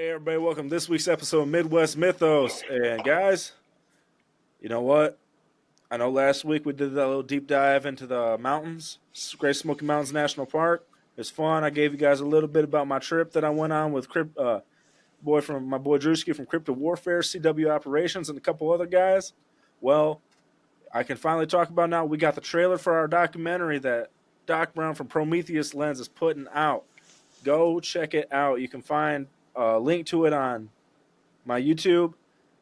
Hey everybody, welcome to this week's episode of Midwest Mythos. And guys, you know what? I know last week we did that little deep dive into the mountains, Great Smoky Mountains National Park. It was fun. I gave you guys a little bit about my trip that I went on with my boy Drewski from Cryptid Warfare, CW Operations, and a couple other guys. Well, I can finally talk about now. We got the trailer for our documentary that Doc Brown from Prometheus Lens is putting out. Go check it out. You can find a link to it on my YouTube,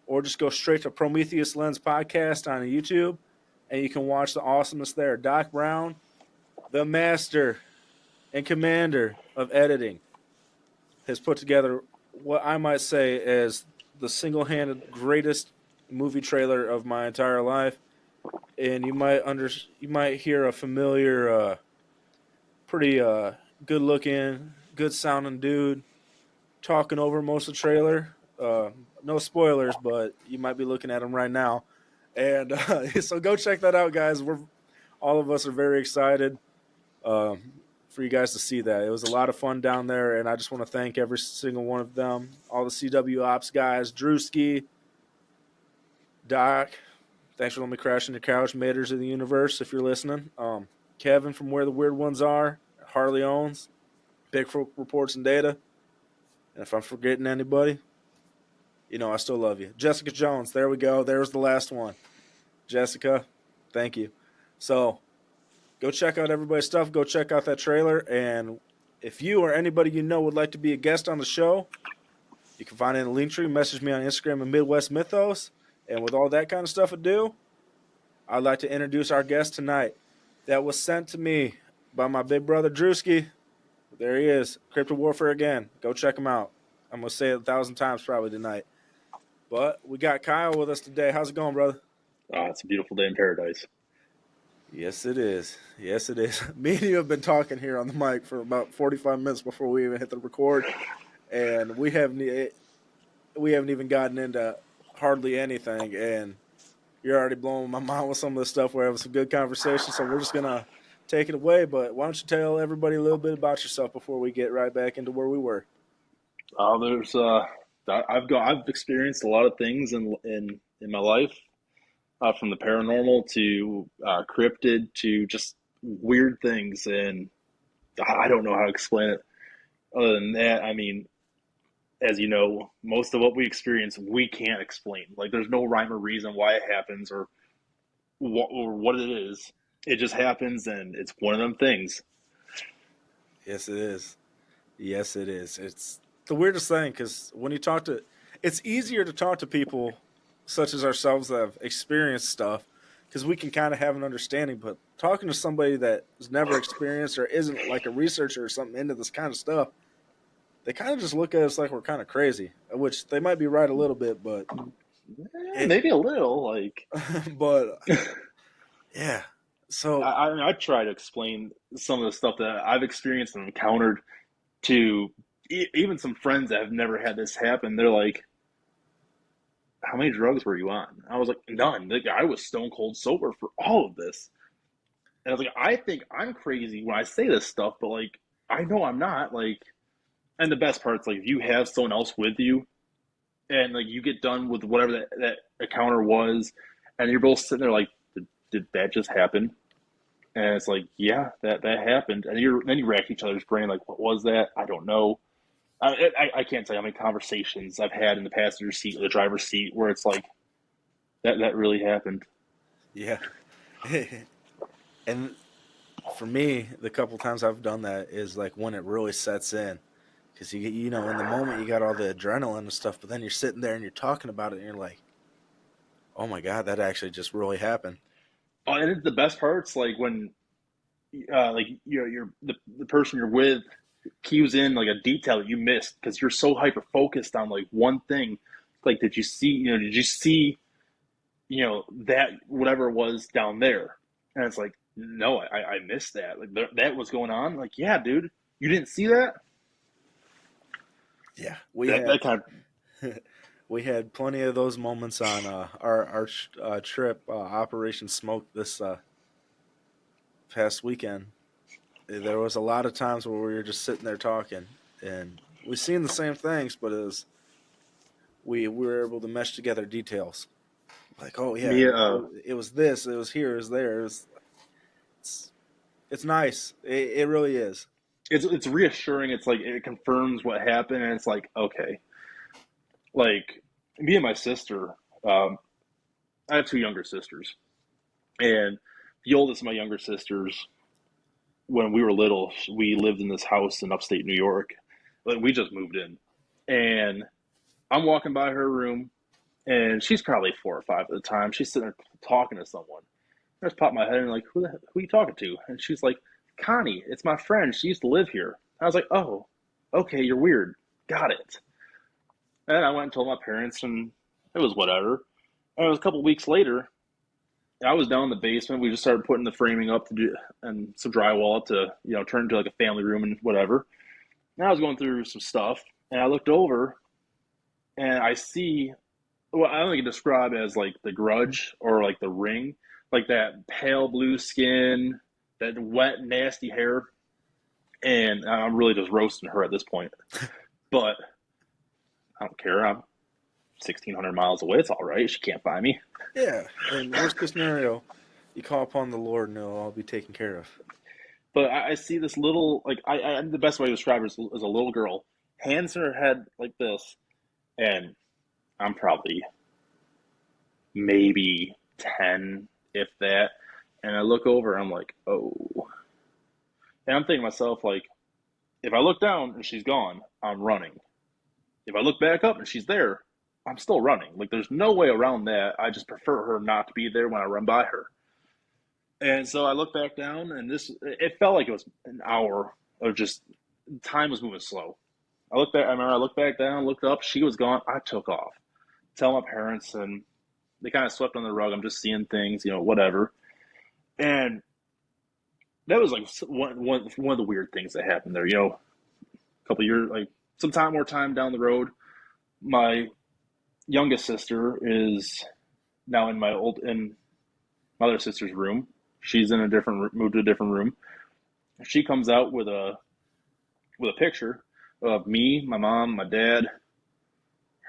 or just go straight to Prometheus Lens Podcast on YouTube, and you can watch the awesomeness there. Doc Brown, the master and commander of editing, has put together what I might say is the single-handed greatest movie trailer of my entire life. And you might hear a familiar, pretty good-looking, good-sounding dude talking over most of the trailer. No spoilers, but you might be looking at him right now. And so go check that out, guys. All of us are very excited for you guys to see that. It was a lot of fun down there, and I just want to thank every single one of them, all the CW Ops guys, Drewski, Doc. Thanks for letting me crash on your couch, Maters of the Universe, if you're listening. Kevin from Where the Weird Ones Are, Harley Owens, Bigfoot Reports and Data. And if I'm forgetting anybody, I still love you. Jessica Jones, there we go. There's the last one. Jessica, thank you. So go check out everybody's stuff. Go check out that trailer. And if you or anybody you know would like to be a guest on the show, you can find it in the link tree. Message me on Instagram at Midwest Mythos. And with all that kind of stuff to do, I'd like to introduce our guest tonight. That was sent to me by my big brother, Drewski. There he is. Cryptid Warfare again. Go check him out. I'm going to say it 1,000 times probably tonight. But we got Kyle with us today. How's it going, brother? It's a beautiful day in paradise. Yes, it is. Yes, it is. Me and you have been talking here on the mic for about 45 minutes before we even hit the record. And we haven't even gotten into hardly anything. And you're already blowing my mind with some of the stuff. We're having some good conversation. So we're just going to take it away. But why don't you tell everybody a little bit about yourself before we get right back into where we were? I've experienced a lot of things in my life, from the paranormal to cryptid to just weird things, and I don't know how to explain it. Other than that, I mean, as you know, most of what we experience we can't explain. Like, there's no rhyme or reason why it happens or what it is. It just happens, and it's one of them things. Yes, it is. Yes, it is. It's the weirdest thing because when you talk to, it's easier to talk to people such as ourselves that have experienced stuff because we can kind of have an understanding. But talking to somebody that has never experienced or isn't like a researcher or something into this kind of stuff, they kind of just look at us like we're kind of crazy, which they might be right a little bit, but Maybe a little, like. but yeah. So I try to explain some of the stuff that I've experienced and encountered to even some friends that have never had this happen. They're like, "How many drugs were you on?" I was like, "None." Like, I was stone cold sober for all of this. And I was like, "I think I'm crazy when I say this stuff, but like, I know I'm not." Like, and the best part's like, if you have someone else with you, and like you get done with whatever that encounter was, and you're both sitting there like, "Did that just happen?" And it's like, yeah, that happened. And then you rack each other's brain, like, what was that? I don't know. I can't tell you how many conversations I've had in the passenger seat or the driver's seat where it's like, that really happened. yeah. And for me, the couple times I've done that is like when it really sets in, because in the moment you got all the adrenaline and stuff, but then you're sitting there and you're talking about it and you're like, oh my god, that actually just really happened. Oh, and the best part's like when, like you're the person you're with cues in like a detail that you missed because you're so hyper focused on like one thing. Like, did you see, that whatever it was down there? And it's like, no, I missed that. Like, that was going on. Like, yeah, dude, you didn't see that. Yeah, That kind of. we had plenty of those moments on our trip, Operation Smoke, this past weekend. There was a lot of times where we were just sitting there talking, and we've seen the same things, but we were able to mesh together details. Like, oh yeah, Me, it was this, it was here, it was there. It's, it's nice. It really is. it's reassuring. It's like it confirms what happened, and it's like okay, like me and my sister. I have two younger sisters, and the oldest of my younger sisters, when we were little, we lived in this house in upstate New York. Like we just moved in, and I'm walking by her room, and she's probably 4 or 5 at the time. She's sitting there talking to someone. I just pop my head and like, who are you talking to? And she's like, Connie, it's my friend. She used to live here. I was like, oh, okay, you're weird. Got it. And I went and told my parents, and it was whatever. And it was a couple weeks later. I was down in the basement. We just started putting the framing up to do and some drywall up to turn into like a family room and whatever. And I was going through some stuff, and I looked over, and I see what I only can describe as like the Grudge or like the Ring, like that pale blue skin, that wet, nasty hair, and I'm really just roasting her at this point. But I don't care. I'm 1,600 miles away. It's all right. She can't find me. Yeah, and worst case scenario, you call upon the Lord and it'll all be taken care of. But I see this little, like, the best way to describe her is a little girl, hands in her head like this, and I'm probably maybe 10, if that. And I look over, and I'm like, oh. And I'm thinking to myself, like, if I look down and she's gone, I'm running. If I look back up and she's there, I'm still running. Like, there's no way around that. I just prefer her not to be there when I run by her. And so I look back down, and it felt like it was an hour of just, time was moving slow. I remember I looked back down, looked up, she was gone. I took off. Tell my parents, and they kind of swept on the rug. I'm just seeing things, whatever. And that was like one of the weird things that happened there. A couple years, like some more time down the road, my youngest sister is now in my other sister's room. She's moved to a different room. She comes out with a picture of me, my mom, my dad,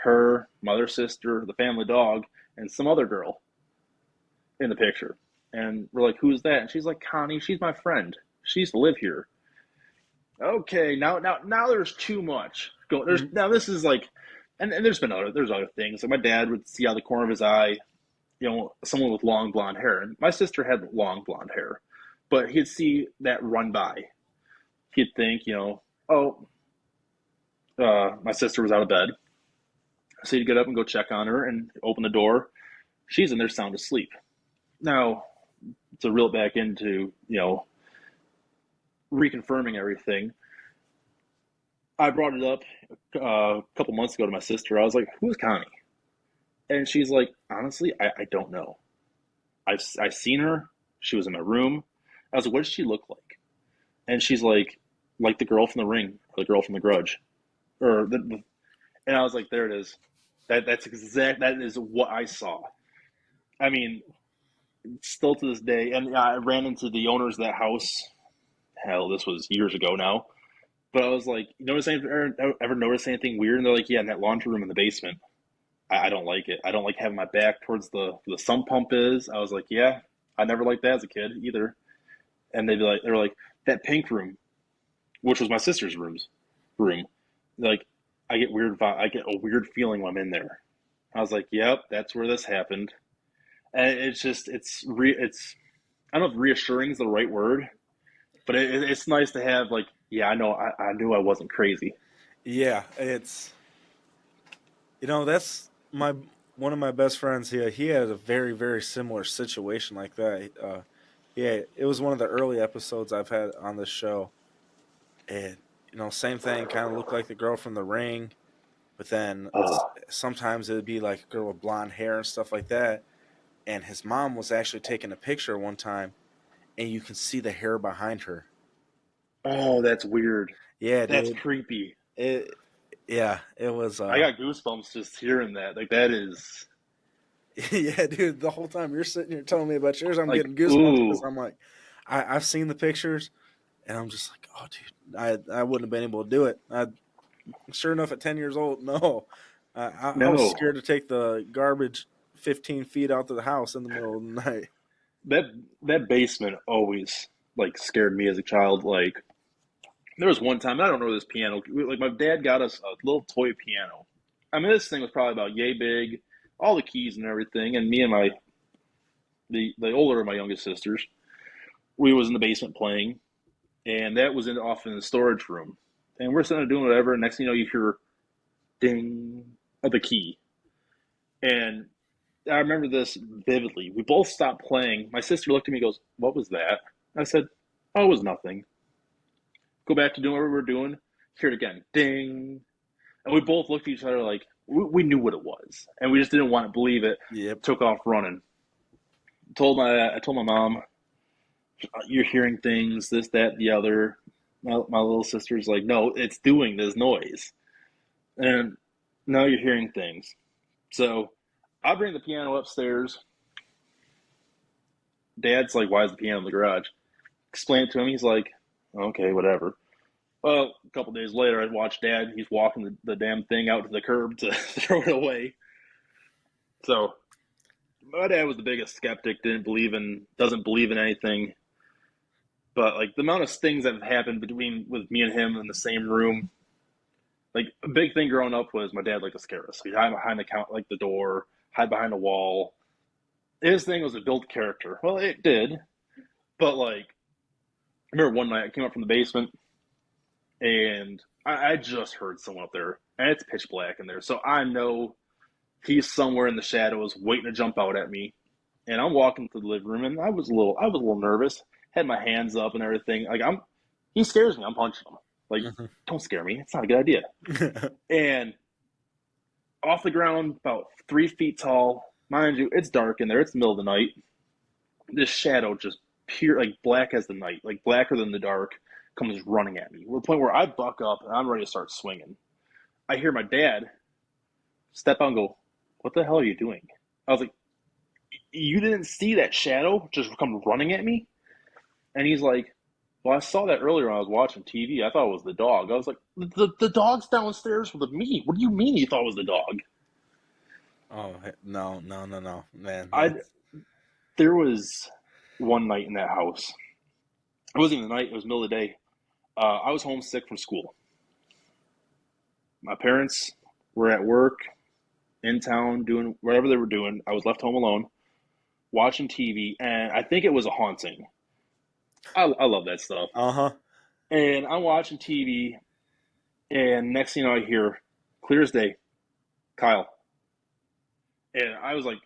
her, my other sister, the family dog, and some other girl in the picture. And we're like, who's that? And she's like, Connie, she's my friend. She used to live here. Okay, now there's too much. Now this is like, and there's other things. Like my dad would see out of the corner of his eye, someone with long blonde hair. And my sister had long blonde hair, but he'd see that run by. He'd think, my sister was out of bed. So he'd get up and go check on her and open the door. She's in there sound asleep. Now, to reel it back into, reconfirming everything, I brought it up a couple months ago to my sister. I was like, who's Connie? And she's like, honestly, I don't know. I've seen her. She was in my room. I was like, what does she look like? And she's like the girl from The Ring, or the girl from The Grudge. And I was like, there it is. That is what I saw. I mean, still to this day, and I ran into the owners of that house. Hell, this was years ago now. But I was like, ever notice anything weird? And they're like, yeah, in that laundry room in the basement. I don't like it. I don't like having my back towards the sump pump is. I was like, yeah, I never liked that as a kid either. And they were like, that pink room, which was my sister's room. Like, I get a weird feeling when I'm in there. I was like, yep, that's where this happened. And it's just, I don't know if reassuring is the right word, but it's nice to have like, yeah, I know, I knew I wasn't crazy. Yeah, it's, that's one of my best friends here. He had a very, very similar situation like that. Yeah, it was one of the early episodes I've had on this show. And, same thing, kind of looked like the girl from The Ring. But then sometimes it would be like a girl with blonde hair and stuff like that. And his mom was actually taking a picture one time, and you can see the hair behind her. Oh, that's weird. Yeah, that's dude. Creepy. It was. I got goosebumps just hearing that. Like, that is. Yeah, dude. The whole time you're sitting here telling me about yours, I'm like, getting goosebumps because I'm like, I've seen the pictures, and I'm just like, oh, dude, I wouldn't have been able to do it. Sure enough, at 10 years old, no. I was No, scared to take the garbage 15 feet out to the house in the middle of the night. that that basement always like scared me as a child. Like there was one time I don't know this piano. Like my dad got us a little toy piano. I mean, this thing was probably about yay big, all the keys and everything. And me and my the older of my youngest sisters, we was in the basement playing, and that was off in the storage room. And we're sitting there doing whatever. And next thing you know, you hear ding of the key. And I remember this vividly. We both stopped playing. My sister looked at me and goes, "What was that?" I said, "Oh, it was nothing." Go back to doing what we were doing. Hear it again. Ding. And we both looked at each other like we knew what it was. And we just didn't want to believe it. Yep. Took off running. I told my mom, "You're hearing things, this, that, the other." My little sister's like, "No, it's doing this noise." And now you're hearing things. So I bring the piano upstairs. Dad's like, "Why is the piano in the garage?" Explain it to him. He's like, "Okay, whatever." Well, a couple days later, I'd watch Dad. He's walking the damn thing out to the curb to throw it away. So my dad was the biggest skeptic. Doesn't believe in anything. But like the amount of things that have happened between with me and him in the same room, like a big thing growing up was my dad liked to scare us. He'd hide behind the door, hide behind a wall. His thing was to build character. Well, it did, but like I remember one night I came up from the basement and I just heard someone up there, and it's pitch black in there, so I know he's somewhere in the shadows waiting to jump out at me. And I'm walking to the living room, and I was a little nervous, had my hands up and everything. Like he scares me. I'm punching him. Like, don't scare me. It's not a good idea. And off the ground, about 3 feet tall, mind you, it's dark in there. It's the middle of the night. This shadow just pure, like black as the night, like blacker than the dark, comes running at me. To the point where I buck up and I'm ready to start swinging. I hear my dad step out and go, "What the hell are you doing?" I was like, "You didn't see that shadow just come running at me?" And he's like, "Well, I saw that earlier when I was watching TV. I thought it was the dog." I was like, the dog's downstairs with me. What do you mean you thought it was the dog?" Oh no, no, no, no, man! I There was one night in that house. It wasn't even the night. It was the middle of the day. I was homesick from school. My parents were at work in town doing whatever they were doing. I was left home alone watching TV, and I think it was a haunting. I love that stuff. Uh huh. And I'm watching TV, and next thing you know, I hear clear as day, "Kyle." And I was like,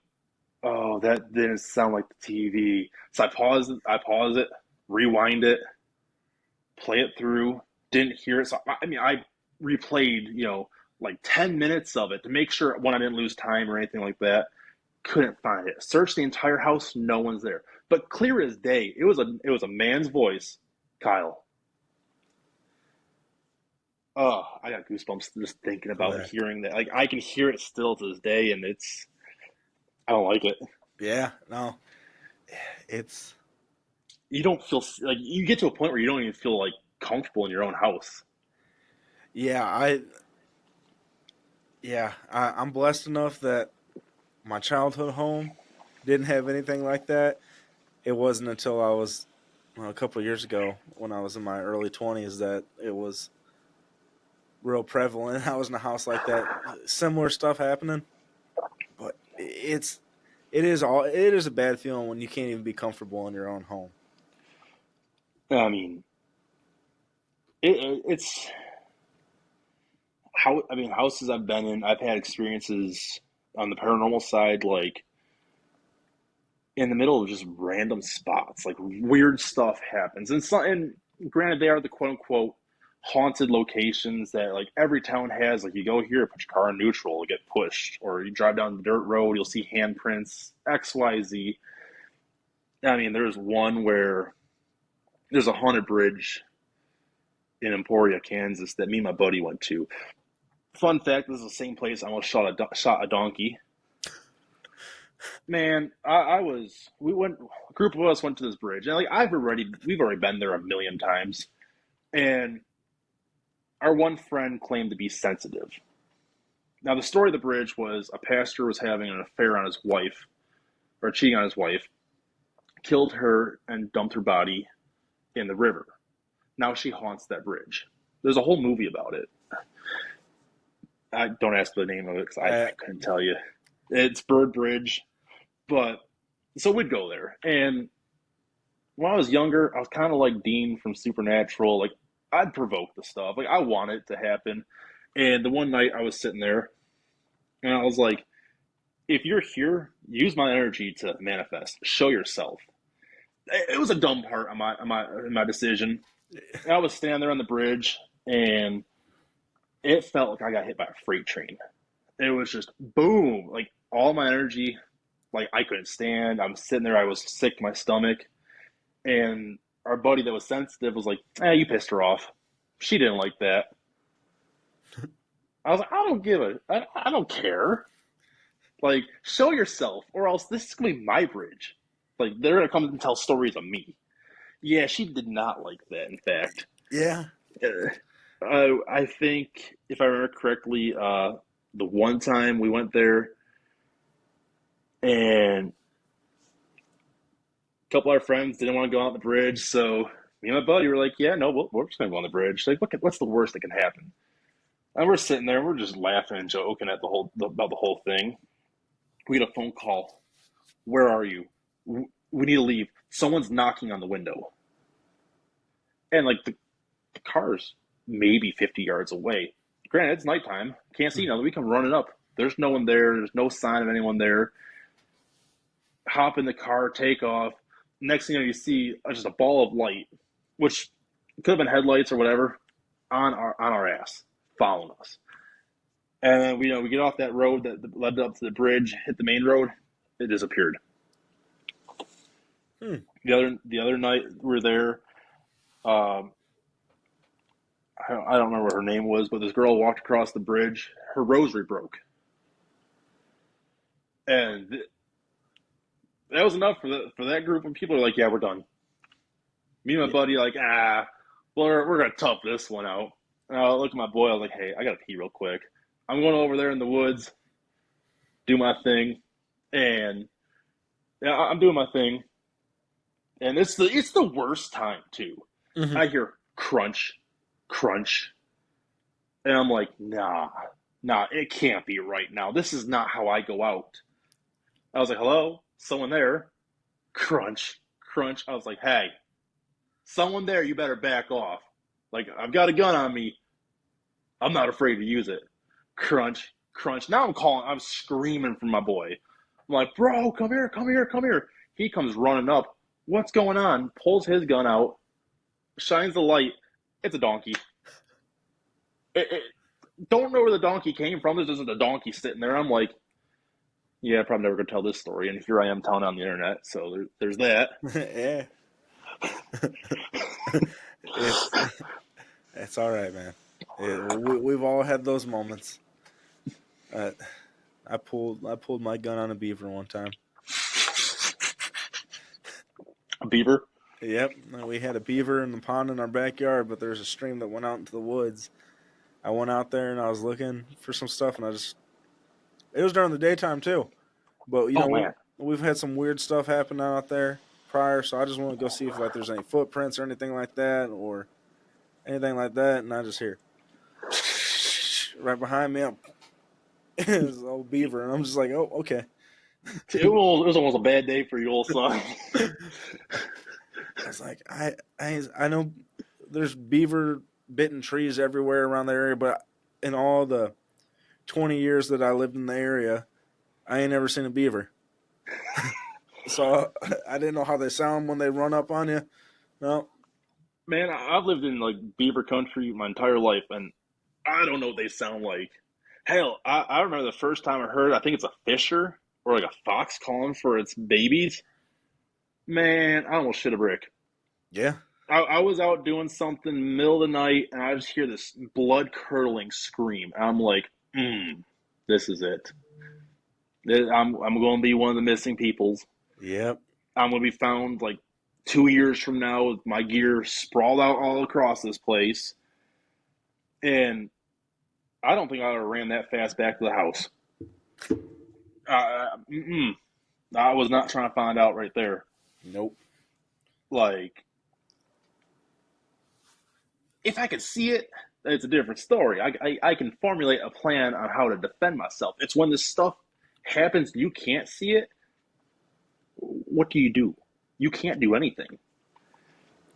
"Oh, that didn't sound like the TV." So I pause it, rewind it, play it through. Didn't hear it. So I mean, I replayed, like 10 minutes of it to make sure one I didn't lose time or anything like that. Couldn't find it. Searched the entire house, no one's there. But clear as day, it was a man's voice, "Kyle." Oh, I got goosebumps just thinking about Yeah. hearing that. Like I can hear it still to this day, and I don't like it. Yeah. No. It's You don't feel like you get to a point where you don't even feel like comfortable in your own house. yeah. I'm blessed enough that my childhood home didn't have anything like that. It wasn't until I was a couple of years ago when I was in my early 20s that it was real prevalent. I was in a house like that, similar stuff happening. But it is a bad feeling when you can't even be comfortable in your own home. I mean, it's how I mean houses I've been in. I've had experiences on the paranormal side, like in the middle of just random spots, like weird stuff happens, and granted, they are the quote unquote haunted locations that like every town has. Like you go here, put your car in neutral, you get pushed, or you drive down the dirt road, you'll see handprints, XYZ. I mean, there's one where there's a haunted bridge in Emporia, Kansas, that me and my buddy went to. Fun fact: this is the same place I almost shot a donkey. Man, I was. We went. A group of us went to this bridge, and like we've already been there a million times. And our one friend claimed to be sensitive. Now, the story of the bridge was a pastor was having an affair on his wife, or cheating on his wife, killed her and dumped her body in the river. Now she haunts that bridge. There's a whole movie about it. I don't ask the name of it because I couldn't tell you. It's Bird Bridge, but so we'd go there. And when I was younger, I was kind of like Dean from Supernatural. Like I'd provoke the stuff. Like I want it to happen. And the one night I was sitting there, and I was like, "If you're here, use my energy to manifest. Show yourself." It was a dumb part of my decision. And I was standing there on the bridge, and it felt like I got hit by a freight train. It was just boom, like all my energy, like I couldn't stand. I'm sitting there, I was sick to my stomach, and our buddy that was sensitive was like, you pissed her off. She didn't like that. I was like, I don't care. Like, show yourself, or else this is gonna be my bridge. Like, they're gonna come and tell stories of me. Yeah, she did not like that. In fact, Yeah. I think if I remember correctly, the one time we went there, and a couple of our friends didn't want to go out the bridge, so me and my buddy were like, "Yeah, no, we're just gonna go on the bridge. Like, what's the worst that can happen?" And we're sitting there, we're just laughing and joking at about the whole thing. We get a phone call. Where are you? We need to leave. Someone's knocking on the window. And like the car's maybe 50 yards away. Granted, it's nighttime. Can't see nothing. We come running up. There's no one there. There's no sign of anyone there. Hop in the car, take off. Next thing you know, you see just a ball of light, which could have been headlights or whatever, on our ass, following us. And then we get off that road that led up to the bridge, hit the main road, it disappeared. The other night we were there. I don't remember what her name was, but this girl walked across the bridge. Her rosary broke, and that was enough for that group of people. Are like, yeah, we're done. Me and my buddy like, well, we're gonna tough this one out. And I look at my boy. I was like, hey, I gotta pee real quick. I'm going over there in the woods, do my thing, and yeah, I'm doing my thing. And it's the worst time too. Mm-hmm. I hear crunch, crunch, and I'm like, nah, it can't be right now. This is not how I go out. I was like, hello, someone there? Crunch, crunch. I was like, hey, someone there, you better back off. Like, I've got a gun on me. I'm not afraid to use it. Crunch, crunch. Now I'm screaming for my boy. I'm like, bro, come here, come here, come here. He comes running up. What's going on? Pulls his gun out, shines the light. It's a donkey. Don't know where the donkey came from. There's just a donkey sitting there. I'm like, yeah, probably never gonna tell this story. And here I am telling it on the internet. So there's that. Yeah. It's all right, man. We've all had those moments. I pulled my gun on a beaver one time. A beaver? Yep. We had a beaver in the pond in our backyard, but there's a stream that went out into the woods. I went out there and I was looking for some stuff, and it was during the daytime too. But we've had some weird stuff happen out there prior, so I just want to go see if there's any footprints or anything like that, or anything like that. And I just hear right behind me, this old beaver, and I'm just like, oh, okay. It was almost a bad day for you, old son. I was like, I know there's beaver bitten trees everywhere around the area, but in all the 20 years that I lived in the area, I ain't never seen a beaver. So I didn't know how they sound when they run up on you. No. Man, I've lived in like beaver country my entire life, and I don't know what they sound like. Hell, I remember the first time I heard, I think it's a fisher or like a fox calling for its babies. Man, I almost shit a brick. Yeah. I was out doing something middle of the night, and I just hear this blood-curdling scream. And I'm like, this is it. I'm going to be one of the missing peoples. Yep. I'm going to be found like 2 years from now with my gear sprawled out all across this place. And I don't think I would have ran that fast back to the house. I was not trying to find out right there. Nope. Like, if I could see it, it's a different story. I can formulate a plan on how to defend myself. It's when this stuff happens and you can't see it. What do? You can't do anything.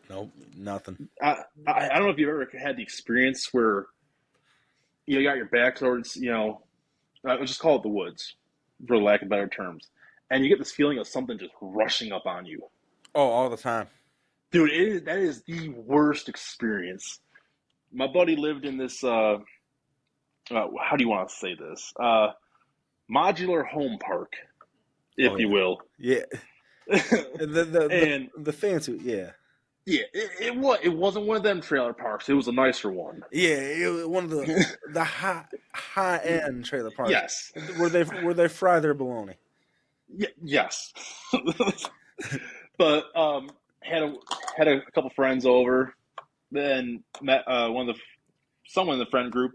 Nope. Nothing. I don't know if you've ever had the experience where you got your back towards, let's just call it the woods, for lack of better terms, and you get this feeling of something just rushing up on you. Oh, all the time. Dude, that is the worst experience. My buddy lived in this, how do you want to say this? Modular home park, if you will. Yeah. The fancy, yeah. Yeah, it wasn't one of them trailer parks. It was a nicer one. Yeah, it was one of the high end trailer parks. Yes. Where they fry their bologna. Yes. But had a couple friends over, then met someone in the friend group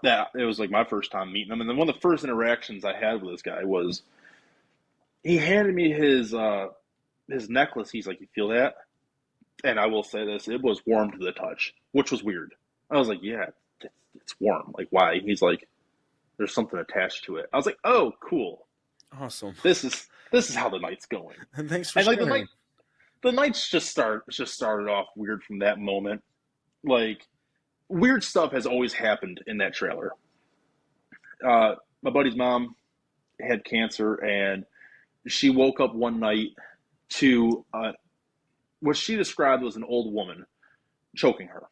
that it was like my first time meeting him, and then one of the first interactions I had with this guy was he handed me his necklace. He's like, "You feel that?" And I will say this, it was warm to the touch, which was weird. I was like, "Yeah, it's warm. Like, why?" He's like, "There's something attached to it." I was like, "Oh, cool. Awesome. This is how the night's going." And thanks for and like sharing. the nights just started off weird from that moment. Like, weird stuff has always happened in that trailer. My buddy's mom had cancer, and she woke up one night to what she described was an old woman choking her.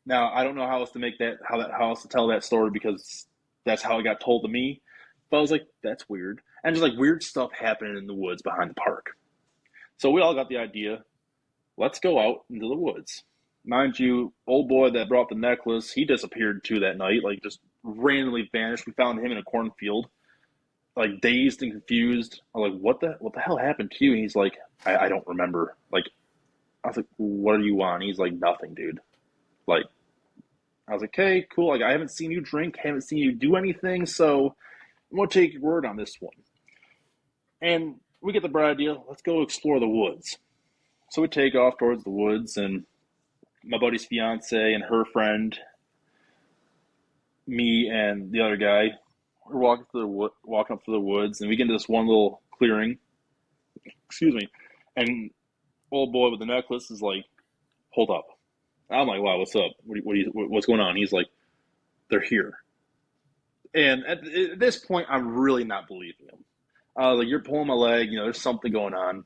Now, I don't know how else to tell that story, because that's how it got told to me. But I was like, that's weird. And just like weird stuff happening in the woods behind the park. So we all got the idea, let's go out into the woods. Mind you, old boy that brought the necklace, he disappeared too that night, like just randomly vanished. We found him in a cornfield, like dazed and confused. I'm like, what the hell happened to you? And he's like, I don't remember. Like, I was like, what are you on? He's like, nothing, dude. Like, I was like, okay, cool. Like, I haven't seen you drink, haven't seen you do anything, so I'm gonna take your word on this one. And we get the bright idea, let's go explore the woods. So we take off towards the woods, and my buddy's fiance and her friend, me and the other guy, we're walking up through the woods, and we get into this one little clearing. Excuse me. And old boy with the necklace is like, hold up. I'm like, wow, what's up? What's going on? He's like, they're here. And at this point, I'm really not believing him. Like, you're pulling my leg, there's something going on. And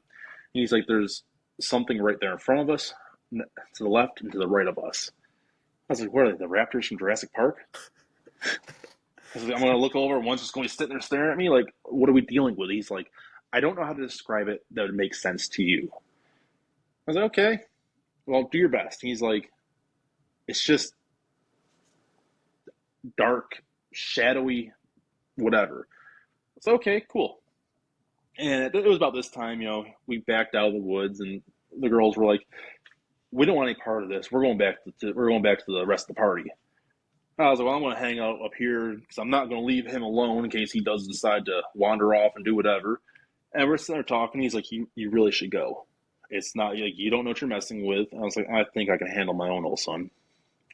he's like, there's something right there in front of us, to the left and to the right of us. I was like, what are they, the raptors from Jurassic Park? I was like, I'm going to look over, one's just going to sit there staring at me, like, what are we dealing with? He's like, I don't know how to describe it that would make sense to you. I was like, okay, well, do your best. He's like, it's just dark, shadowy, whatever. It's okay, cool. And it was about this time, we backed out of the woods, and the girls were like, we don't want any part of this. We're going back to the rest of the party. I was like, well, I'm going to hang out up here, because I'm not going to leave him alone in case he does decide to wander off and do whatever. And we're sitting there talking. He's like, you really should go. It's not like you don't know what you're messing with. I was like, I think I can handle my own, old son.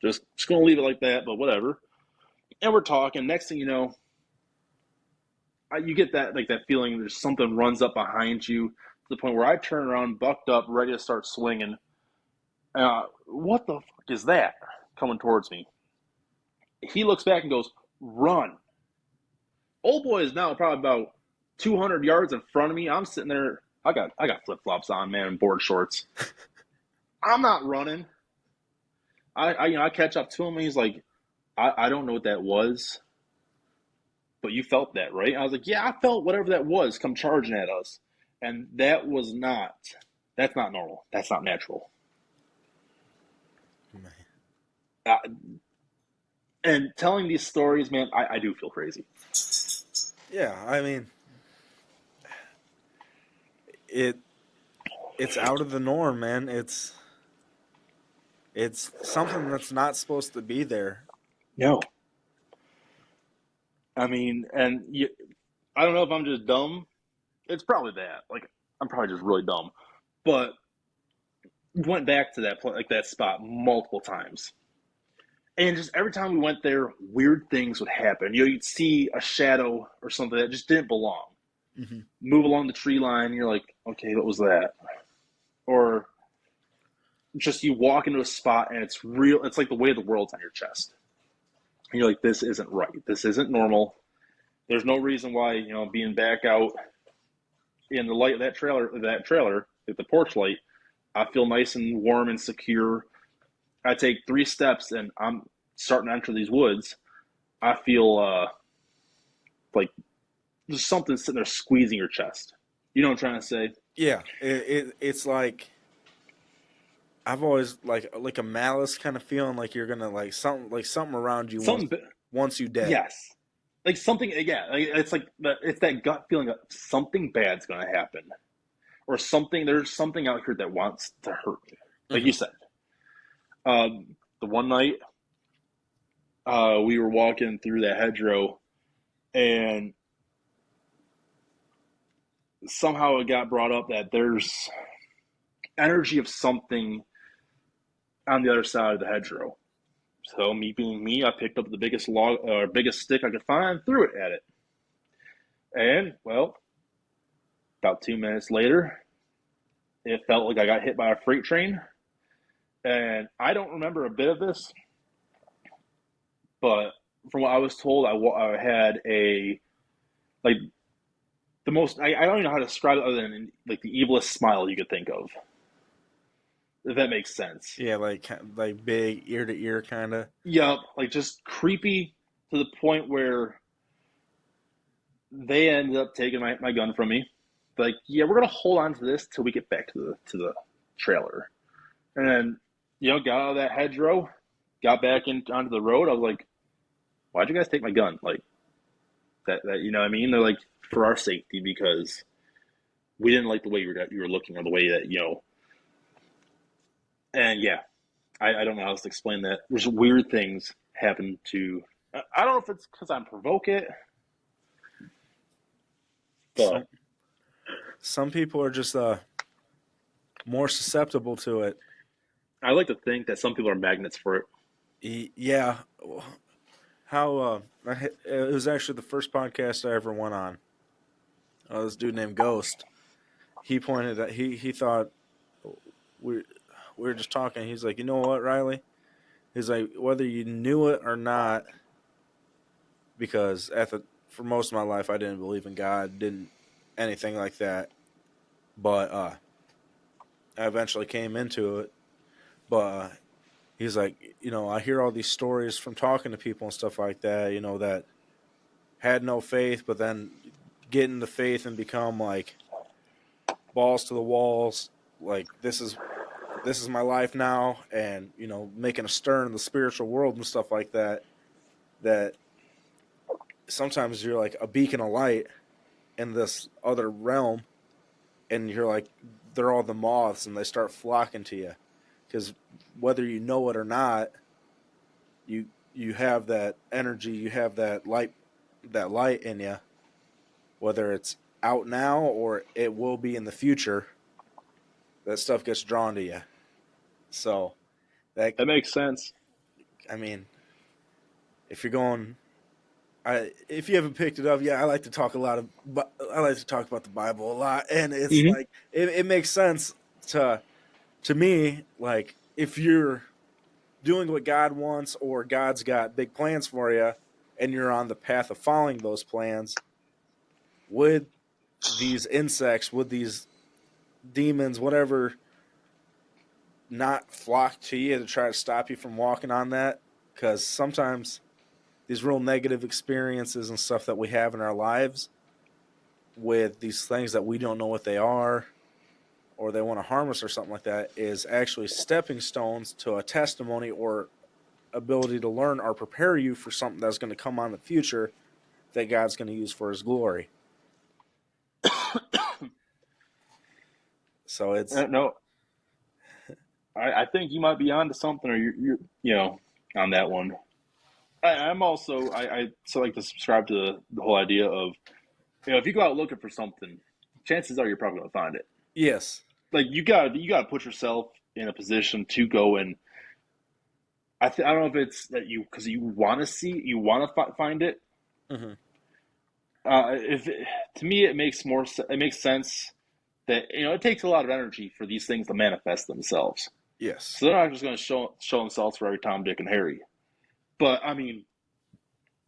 Just going to leave it like that, but whatever. And we're talking. Next thing you know, you get that feeling there's something runs up behind you, to the point where I turn around, bucked up, ready to start swinging. What the fuck is that coming towards me? He looks back and goes, run. Old boy is now probably about 200 yards in front of me. I'm sitting there. I got flip-flops on, man, and board shorts. I'm not running. I catch up to him, and he's like, I don't know what that was, but you felt that, right? I was like, yeah, I felt whatever that was come charging at us. And that's not normal. That's not natural. And telling these stories, man, I do feel crazy. Yeah, I mean, it's out of the norm, man. It's It's something that's not supposed to be there. No. I mean, I don't know if I'm just dumb. It's probably that. Like, I'm probably just really dumb. But went back to that spot multiple times. And just every time we went there, weird things would happen. You'd see a shadow or something that just didn't belong. Mm-hmm. Move along the tree line, and you're like, okay, what was that? Or just you walk into a spot and it's real. It's like the weight of the world's on your chest. And you're like, this isn't right. This isn't normal. There's no reason why, being back out in the light of that trailer, at the porch light, I feel nice and warm and secure. I take 3 steps and I'm starting to enter these woods. I feel like there's something sitting there squeezing your chest. You know what I'm trying to say? Yeah, it's like I've always like a malice kind of feeling like you're gonna like something around you Something, once you dead. yes, like something. Yeah, it's that gut feeling that something bad's going to happen, or something. There's something out here that wants to hurt me. Like you said, the one night we were walking through that hedgerow, and somehow it got brought up that there's energy of something on the other side of the hedgerow. So me being me, I picked up the biggest stick I could find, threw it at it, and well, about 2 minutes later, it felt like I got hit by a freight train. And I don't remember a bit of this, but from what I was told, I had a like the most. I don't even know how to describe it other than like the evilest smile you could think of. If that makes sense. Yeah, like big ear to ear kind of. Yup, like just creepy to the point where they ended up taking my gun from me. Like, yeah, we're gonna hold on to this till we get back to the trailer. And then, got out of that hedgerow, got back onto the road. I was like, why'd you guys take my gun? Like that you know what I mean? They're like, for our safety, because we didn't like the way you were looking, or the way that, and yeah, I don't know how else to explain that. There's weird things happen to. I don't know if it's because I'm provoke it, but Some people are just more susceptible to it. I like to think that some people are magnets for it. Yeah, how it was actually the first podcast I ever went on. This dude named Ghost. He pointed at he thought we were just talking. He's like, you know what, Ryley? He's like, whether you knew it or not, because for most of my life I didn't believe in God, didn't anything like that. But I eventually came into it. But he's like, I hear all these stories from talking to people and stuff like that, that had no faith, but then get into faith and become like balls to the walls, like this is my life now, and making a stir in the spiritual world and stuff like that. That sometimes you're like a beacon of light in this other realm, and you're like, they're all the moths, and they start flocking to you, because whether you know it or not, you have that energy, you have that light in you, whether it's out now or it will be in the future. That stuff gets drawn to you. So that makes sense. I mean, if you're going, if you haven't picked it up, yeah, I like to talk about the Bible a lot, and it's Mm-hmm. like it makes sense to me. Like, if you're doing what God wants, or God's got big plans for you, and you're on the path of following those plans, would these insects, would these demons, whatever, not flock to you to try to stop you from walking on that? Because sometimes these real negative experiences and stuff that we have in our lives with these things that we don't know what they are, or they want to harm us or something like that, is actually stepping stones to a testimony or ability to learn or prepare you for something that's going to come on in the future that God's going to use for his glory. So it's No, I think you might be onto something, or you're on that one. I'm also I so like to subscribe to the whole idea of if you go out looking for something, chances are you're probably gonna find it. Yes. Like you gotta put yourself in a position to go and I don't know if it's that you because you want to find it. Hmm. If to me it makes sense that it takes a lot of energy for these things to manifest themselves. Yes. So they're not just going to show themselves for every Tom, Dick, and Harry. But I mean,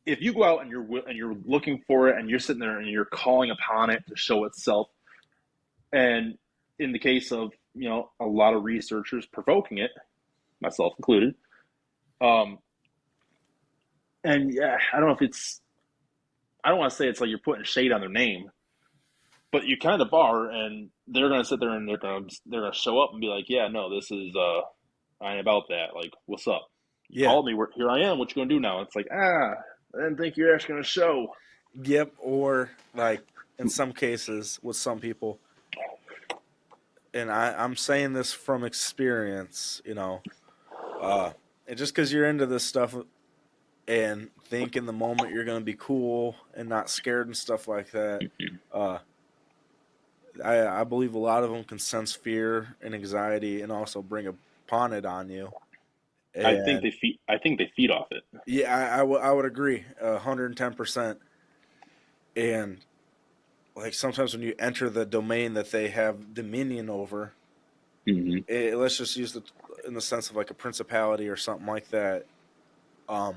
if you go out and you're looking for it and you're sitting there and you're calling upon it to show itself, and in the case of a lot of researchers provoking it, myself included, um, and yeah, I don't want to say it's like you're putting shade on their name, but you kind of are, and they're going to sit there and they're going to show up and be like, yeah, no, this is I ain't about that. Like, what's up? You Yeah. called me. Here I am. What you going to do now? It's like, I didn't think you were actually going to show. Yep. Or like in some cases with some people, and I'm saying this from experience, and just because you're into this stuff and think in the moment you're going to be cool and not scared and stuff like that, uh, I believe a lot of them can sense fear and anxiety and also bring upon it on you. And I think they feed off it. yeah, I would agree 110%. And like sometimes when you enter the domain that they have dominion over, Mm-hmm. let's just use the in the sense of like a principality or something like that. Um,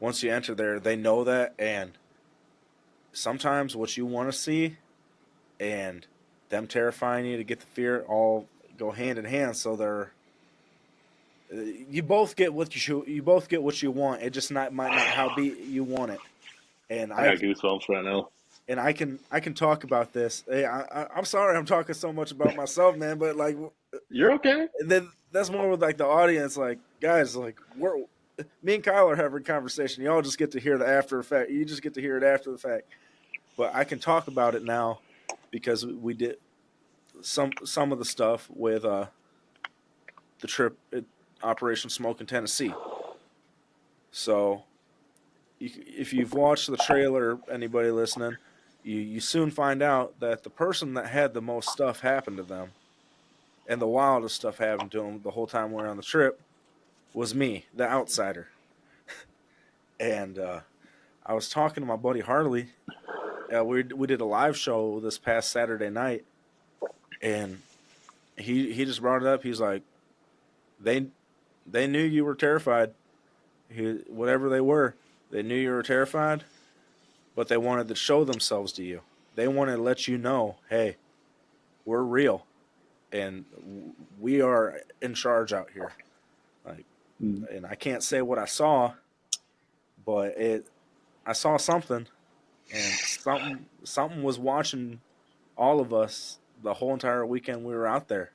Once you enter there, they know that, and sometimes what you want to see and them terrifying you to get the fear all go hand in hand. So you both get you both get what you want. It just might not how be you want it. And I got goosebumps right now. I can talk about this. Hey, I'm sorry I'm talking so much about myself, man, but like You're okay. then that's more with like the audience, like guys, like we're me and Kyle are having a conversation. Y'all just get to hear the after effect. You just get to hear it after the fact. But I can talk about it now because we did some of the stuff with the trip at Operation Smoke in Tennessee. So if you've watched the trailer, anybody listening, you soon find out that the person that had the most stuff happen to them and the wildest stuff happened to them the whole time we were on the trip was me, the outsider. And I was talking to my buddy Harley. We did a live show this past Saturday night, and he just brought it up. He's like, they they knew you were terrified. Whatever they were, they knew you were terrified, but they wanted to show themselves to you. They wanted to let you know, hey, we're real, and we are in charge out here. Like, and I can't say what I saw, but I saw something, and something was watching all of us the whole entire weekend we were out there.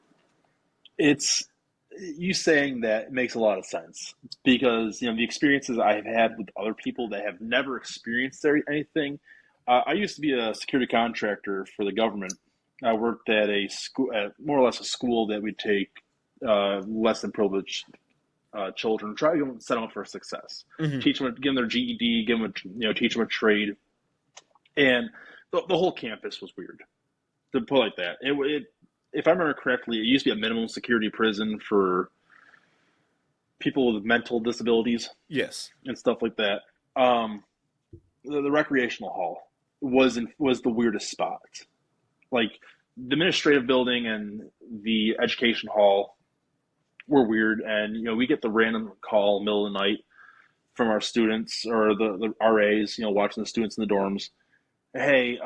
It's you saying that makes a lot of sense because the experiences I have had with other people that have never experienced anything. I used to be a security contractor for the government. I worked at a school, at more or less a school that would take less than privileged children, try to set them up for success, Mm-hmm. teach them, give them their GED, give them, teach them a trade, and the whole campus was weird. To put it like that, if I remember correctly, it used to be a minimum security prison for people with mental disabilities Yes. and stuff like that. Um, the recreational hall was the weirdest spot. Like the administrative building and the education hall were weird, and we get the random call middle of the night from our students or the RAs, watching the students in the dorms. Hey,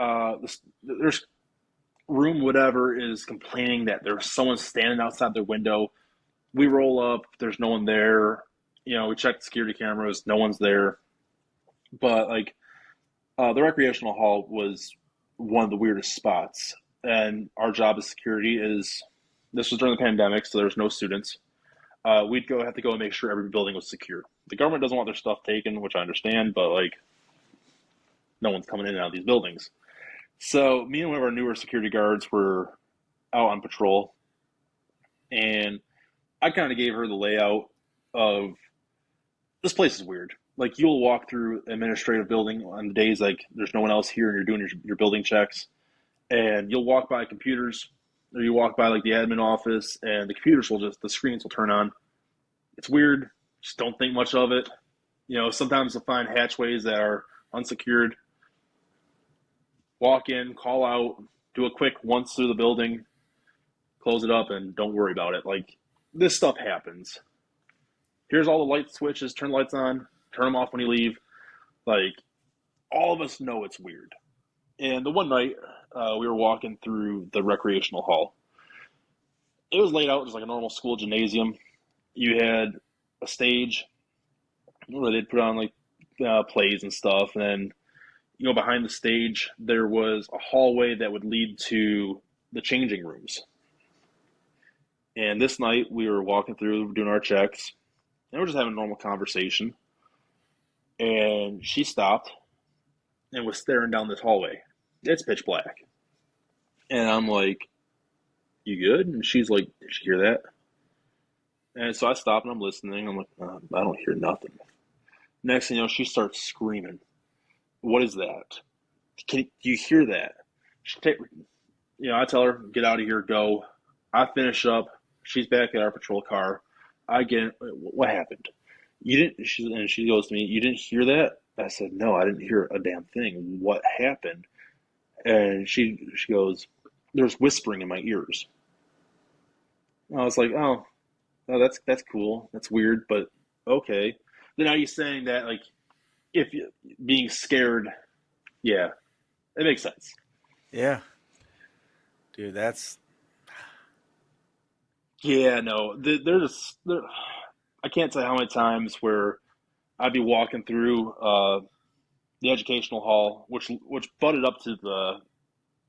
there's room whatever is complaining that there's someone standing outside their window. We roll up, there's no one there. We check the security cameras, no one's there. But like the recreational hall was one of the weirdest spots. And our job as security is this was during the pandemic, so there's no students. We'd have to go and make sure every building was secure. The government doesn't want their stuff taken, which I understand, but like no one's coming in and out of these buildings. So me and one of our newer security guards were out on patrol, And I kind of gave her the layout of this place is weird. Like you'll walk through administrative building on the days like there's no one else here and you're doing your building checks, and you'll walk by computers or you walk by like the admin office and the computers will just the screens will turn on. It's weird. Just don't think much of it. Sometimes you'll find hatchways that are unsecured. Walk in, call out, do a quick once through the building, close it up, and don't worry about it. Like this stuff happens. Here's all the light switches. Turn the lights on. Turn them off when you leave. Like all of us know it's weird. And the one night we were walking through the recreational hall. It was laid out just like a normal school gymnasium. You had a stage where they'd put on like plays and stuff, and then behind the stage there was a hallway that would lead to the changing rooms. And this night we were walking through, doing our checks, and we're just having a normal conversation. And she stopped and was staring down this hallway. It's pitch black. And I'm like, "You good?" And she's like, "Did you hear that?" And so I stop and I'm listening. I'm like, I don't hear nothing. Next thing you know, she starts screaming. What is that? Do you hear that? I tell her, get out of here, go. I finish up. She's back at our patrol car. I get, what happened? You didn't, and she goes to me, you didn't hear that? I said, no, I didn't hear a damn thing. What happened? And she goes, there's whispering in my ears. And I was like, oh, that's cool. That's weird, but okay. Then are you saying that, like, if you being scared, yeah, it makes sense. Yeah. Dude, that's... Yeah, no, I can't tell you how many times where I'd be walking through the educational hall, which butted up to the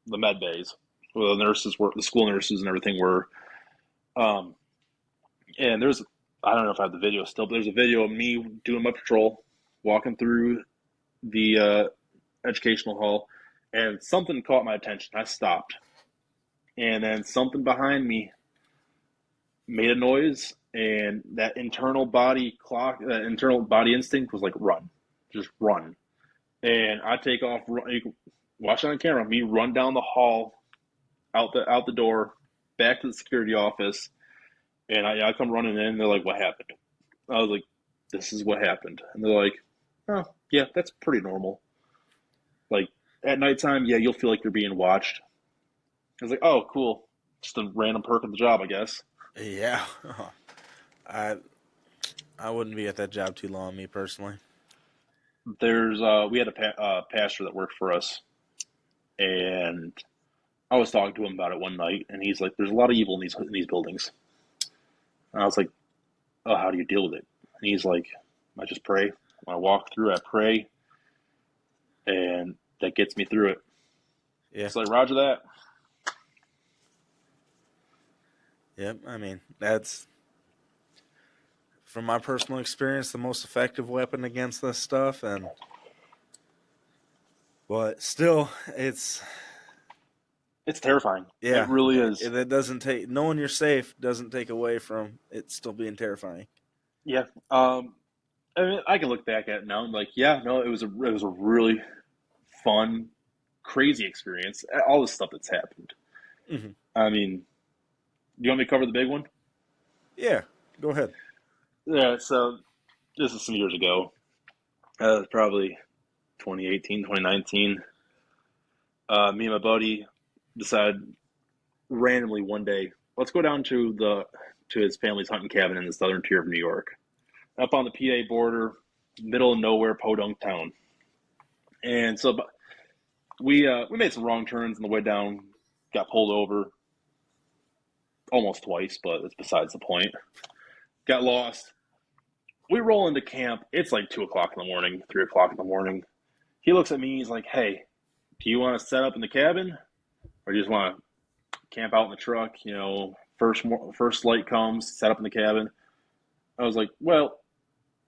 med bays, where the nurses were, the school nurses and everything were. Um, and I don't know if I have the video still, but there's a video of me doing my patrol, walking through the educational hall, and something caught my attention. I stopped, and then something behind me made a noise, and that internal body instinct was like, run, just run. And I take off. You can watch it on camera. Me run down the hall, out the door, back to the security office, and I come running in. They're like, "What happened?" I was like, "This is what happened." And they're like, "Oh, yeah, that's pretty normal. Like at nighttime, yeah, you'll feel like you're being watched." I was like, "Oh, cool. Just a random perk of the job, I guess." Yeah. I I wouldn't be at that job too long, me personally. We had a pastor that worked for us, and I was talking to him about it one night, and he's like, "There's a lot of evil in these buildings." And I was like, "Oh, how do you deal with it?" And he's like, "I just pray. When I walk through, I pray, and that gets me through it." Yeah. It's like, Roger that. Yep. I mean, that's, from my personal experience, the most effective weapon against this stuff. But still, It's terrifying. yeah, It really is. it doesn't take, knowing you're safe doesn't take away from it still being terrifying. Yeah. I mean, I can look back at it now and like, yeah, no, it was a really fun, crazy experience. All the stuff that's happened. Hmm. I mean, do you want me to cover the big one? Yeah, go ahead. Yeah. So this is some years ago. It was probably 2018, 2019. Me and my buddy decided randomly one day, let's go down to his family's hunting cabin in the southern tier of New York, up on the PA border, middle of nowhere, podunk town. And so we made some wrong turns on the way down, got pulled over almost twice, but it's besides the point. Got lost. We roll into camp. It's like 2 o'clock in the morning, 3 o'clock in the morning. He looks at me. He's like, "Hey, do you want to set up in the cabin, or do you just want to camp out in the truck? First light comes, set up in the cabin." I was like, "Well,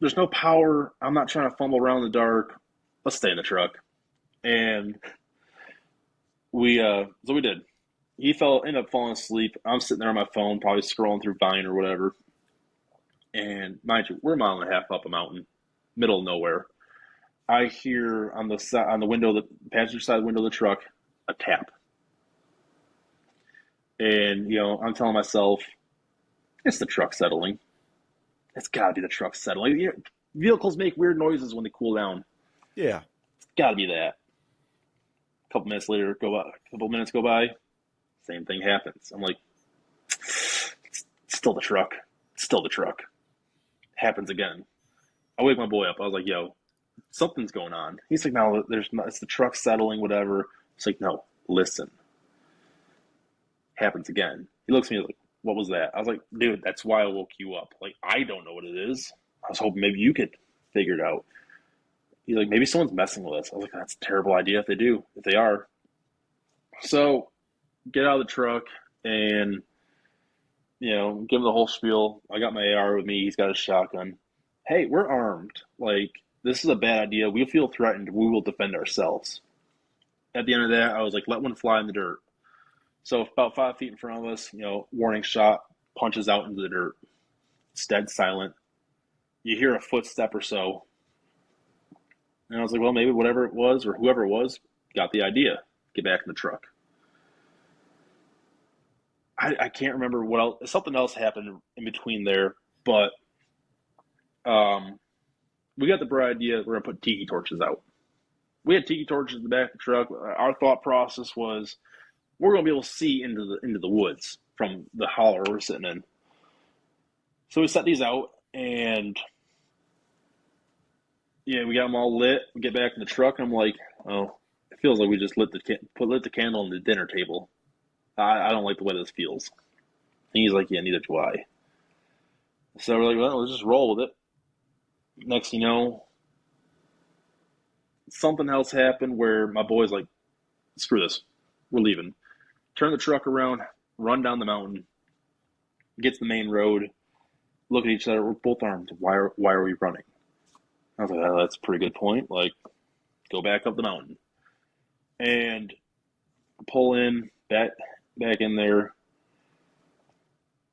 there's no power. I'm not trying to fumble around in the dark. Let's stay in the truck." And so we did. ended up falling asleep. I'm sitting there on my phone, probably scrolling through Vine or whatever. And mind you, we're a mile and a half up a mountain, middle of nowhere. I hear on the window, the passenger side window of the truck, a tap. And I'm telling myself, it's the truck settling. It's got to be the truck settling. Vehicles make weird noises when they cool down. Yeah. It's got to be that. A couple minutes later, a couple minutes go by, same thing happens. I'm like, it's still the truck. It's still the truck. Happens again. I wake my boy up. I was like, yo, something's going on. He's like, no, it's the truck settling, whatever. It's like, no, listen. Happens again. He looks at me like, what was that? I was like, dude, that's why I woke you up. Like, I don't know what it is. I was hoping maybe you could figure it out. He's like, maybe someone's messing with us. I was like, that's a terrible idea if they are. So, get out of the truck and, give him the whole spiel. I got my AR with me. He's got a shotgun. Hey, we're armed. Like, this is a bad idea. We feel threatened. We will defend ourselves. At the end of that, I was like, let one fly in the dirt. So about 5 feet in front of us, warning shot, punches out into the dirt. It's dead silent. You hear a footstep or so. And I was like, well, maybe whatever it was or whoever it was got the idea. Get back in the truck. I can't remember what else. Something else happened in between there, but we got the bright idea we're going to put tiki torches out. We had tiki torches in the back of the truck. Our thought process was we're going to be able to see into the woods from the holler we're sitting in. So we set these out, and we got them all lit. We get back in the truck, and I'm like, oh, it feels like we just lit the candle on the dinner table. I don't like the way this feels. And he's like, yeah, neither do I. So we're like, well, let's just roll with it. Next thing you know, something else happened where my boy's like, screw this. We're leaving. Turn the truck around, run down the mountain, get to the main road, look at each other. We're both armed. Why are we running? I was like, oh, that's a pretty good point. Like, go back up the mountain. And pull in, back in there.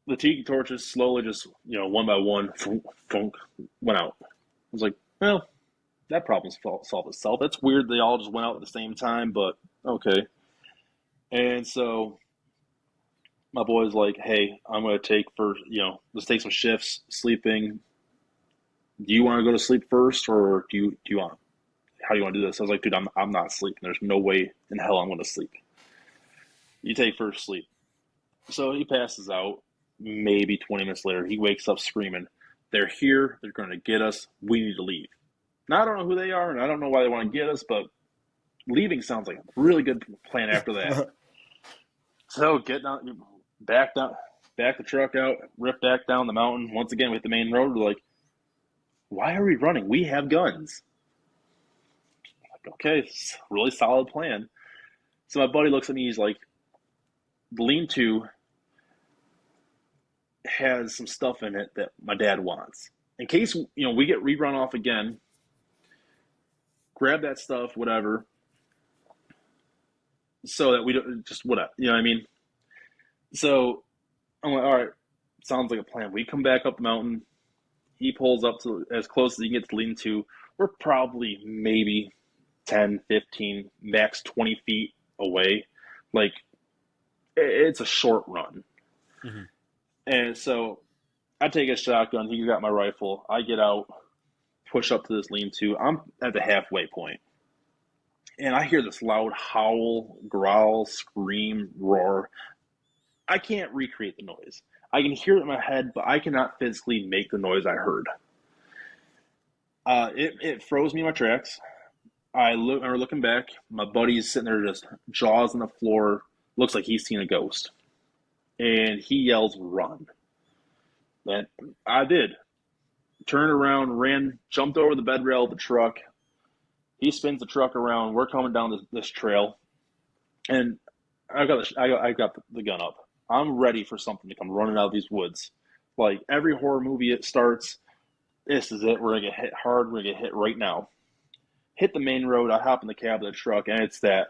The tiki torches slowly just, one by one, went out. I was like, well, that problem's solved itself. That's weird. They all just went out at the same time, but okay. And so my boy's like, hey, I'm going to let's take some shifts sleeping. Do you want to go to sleep first, or do you want, how do you want to do this? I was like, dude, I'm not sleeping. There's no way in hell I'm going to sleep. You take first sleep. So he passes out. Maybe 20 minutes later, he wakes up screaming, they're here. They're going to get us. We need to leave. Now, I don't know who they are, and I don't know why they want to get us, but leaving sounds like a really good plan after that. So get down, back the truck out, rip back down the mountain. Once again, with the main road, we're like, why are we running? We have guns. Like, okay, really solid plan. So my buddy looks at me. He's like, the lean-to has some stuff in it that my dad wants. In case, we get rerun off again, grab that stuff, whatever, so that we don't just whatever, you know what I mean? So I'm like, all right, sounds like a plan. We come back up the mountain. He pulls up to as close as he can get to lean-to. We're probably maybe 10, 15, max 20 feet away. Like, it's a short run. Mm-hmm. And so I take a shotgun. He got my rifle. I get out, push up to this lean-to. I'm at the halfway point. And I hear this loud howl, growl, scream, roar. I can't recreate the noise. I can hear it in my head, but I cannot physically make the noise I heard. It froze me in my tracks. I remember looking back. My buddy's sitting there just jaws on the floor. Looks like he's seen a ghost. And he yells, run. And I did. Turned around, ran, jumped over the bed rail of the truck. He spins the truck around. We're coming down this trail. And I got the gun up. I'm ready for something to come running out of these woods. Like every horror movie, it starts, this is it. We're going to get hit hard. We're going to get hit right now. Hit the main road. I hop in the cab of the truck, and it's that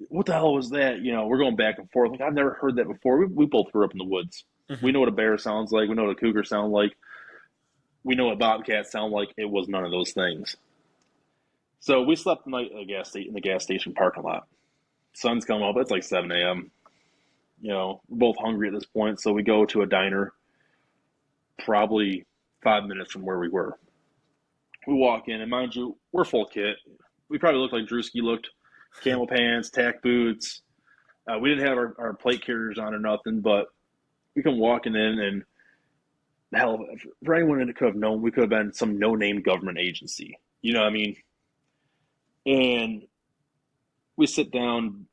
what the hell was that? We're going back and forth. Like, I've never heard that before. We both grew up in the woods. Mm-hmm. We know what a bear sounds like. We know what a cougar sounds like. We know what bobcats sound like. It was none of those things. So we slept the night at in the gas station parking lot. Sun's coming up. It's like 7 a.m. We're both hungry at this point, so we go to a diner probably 5 minutes from where we were. We walk in, and mind you, we're full kit. We probably looked like Drewski looked. Camel pants, tack boots. We didn't have our plate carriers on or nothing, but we come walking in, and hell, for anyone that could have known, we could have been some no-name government agency. You know what I mean? And we sit down,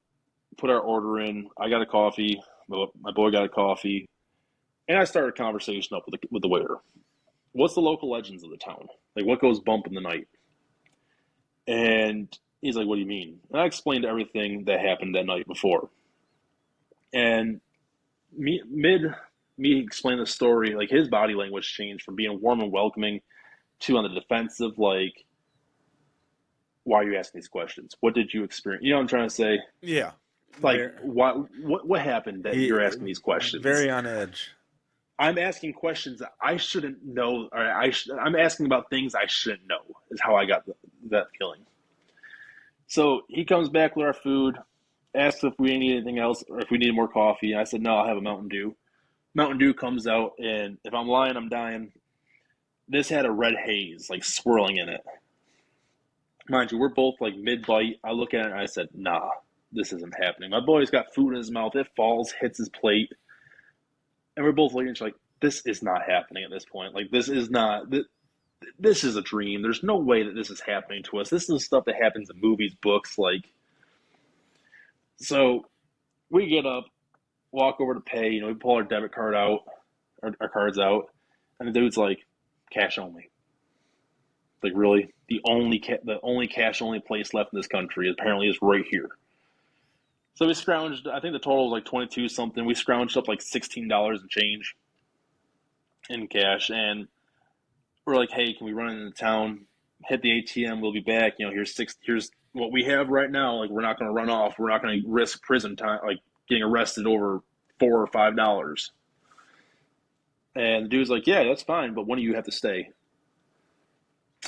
put our order in. I got a coffee. My boy got a coffee. And I started a conversation up with the waiter. What's the local legends of the town? Like, what goes bump in the night? And he's like, what do you mean? And I explained everything that happened that night before. And me explaining the story, like, his body language changed from being warm and welcoming to on the defensive, like, why are you asking these questions? What did you experience? You know what I'm trying to say? Yeah. Like, what happened that you're asking these questions? Very on edge. I'm asking questions that I shouldn't know, or I'm asking about things I shouldn't know, is how I got that feeling. So he comes back with our food, asks if we need anything else, or if we need more coffee. And I said, no, I'll have a Mountain Dew. Mountain Dew comes out, and if I'm lying, I'm dying. This had a red haze, like, swirling in it. Mind you, we're both, like, mid-bite. I look at it, and I said, nah, this isn't happening. My boy's got food in his mouth. It falls, hits his plate. And we're both looking at each other like, this is not happening at this point. Like, this is a dream. There's no way that this is happening to us. This is stuff that happens in movies, books, like. So we get up, walk over to pay. We pull our debit card out, our cards out, and the dude's like, cash only. Like, really? The only cash only place left in this country apparently is right here. So we scrounged, I think the total was like 22 something. We scrounged up like $16 and change in cash. And we're like, hey, can we run into town, hit the ATM, we'll be back. Here's what we have right now. Like, we're not going to run off. We're not going to risk prison time, like getting arrested over $4 or $5. And the dude's like, yeah, that's fine, but when do you have to stay?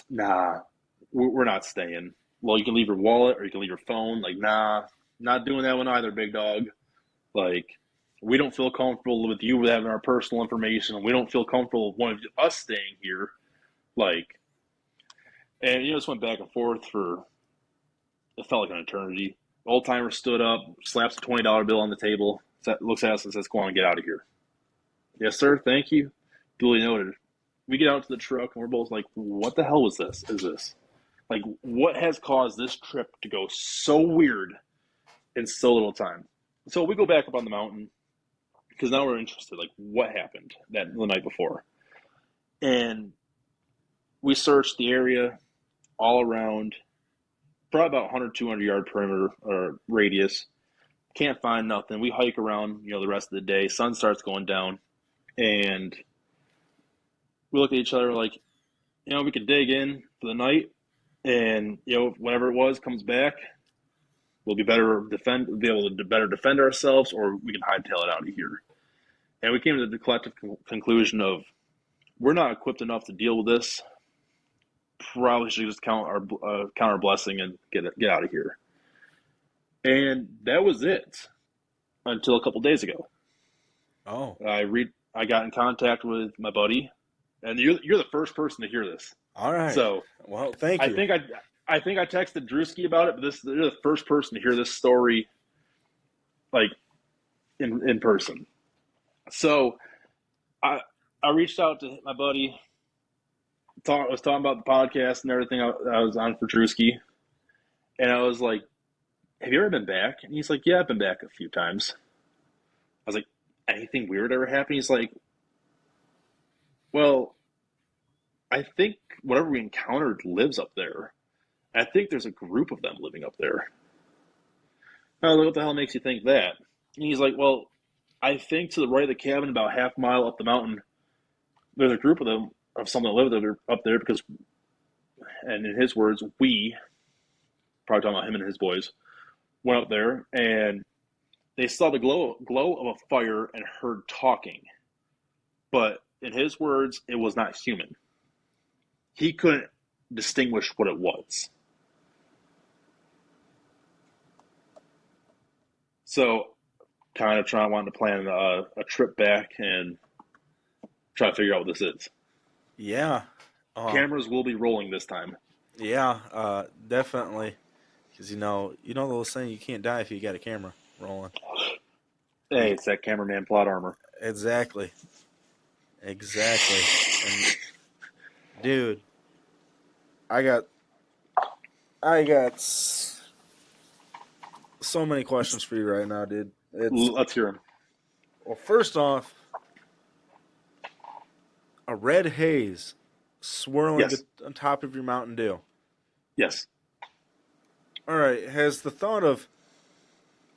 Nah, we're not staying. Well, you can leave your wallet or you can leave your phone. Like, nah, not doing that one either, big dog. Like, we don't feel comfortable with you having our personal information. We don't feel comfortable with one of us staying here. Like, and just went back and forth for, it felt like an eternity. The old timer stood up, slaps a $20 bill on the table, looks at us and says, go on and get out of here. Yes, sir, thank you. Duly noted. We get out to the truck and we're both like, what the hell is this? Like, what has caused this trip to go so weird in so little time? So we go back up on the mountain because now we're interested. Like, what happened the night before? And we searched the area all around, probably about 100, 200 yard perimeter or radius. Can't find nothing. We hike around, the rest of the day. Sun starts going down, and we look at each other like, we could dig in for the night, and whatever it was comes back. We'll be able to better defend ourselves, or we can hightail it out of here. And we came to the collective conclusion of, we're not equipped enough to deal with this. Probably should just count our blessing and get out of here. And that was it until a couple days ago. Oh, I got in contact with my buddy, and you're the first person to hear this. All right. So, well, thank you. I think I texted Drewski about it, but you're the first person to hear this story, like, in person. So I reached out to my buddy, was talking about the podcast and everything I was on for Drewski, and I was like, have you ever been back? And he's like, yeah, I've been back a few times. I was like, anything weird ever happened? He's like, well, I think whatever we encountered lives up there. I think there's a group of them living up there. I was like, what the hell makes you think that? And he's like, well, I think to the right of the cabin, about half a mile up the mountain, there's a group of them, of some that live up there because, and in his words, we, probably talking about him and his boys, went up there and they saw the glow of a fire and heard talking. But in his words, it was not human. He couldn't distinguish what it was. So, kind of wanting to plan a trip back and try to figure out what this is. Yeah. Cameras will be rolling this time. Yeah, definitely. Because you know those saying you can't die if you got a camera rolling. Hey, it's that cameraman plot armor. Exactly. Exactly. And dude, I got so many questions for you right now, dude. Let's hear him. Well, first off, a red haze swirling Yes. on top of your Mountain Dew. Yes. All right, has the thought of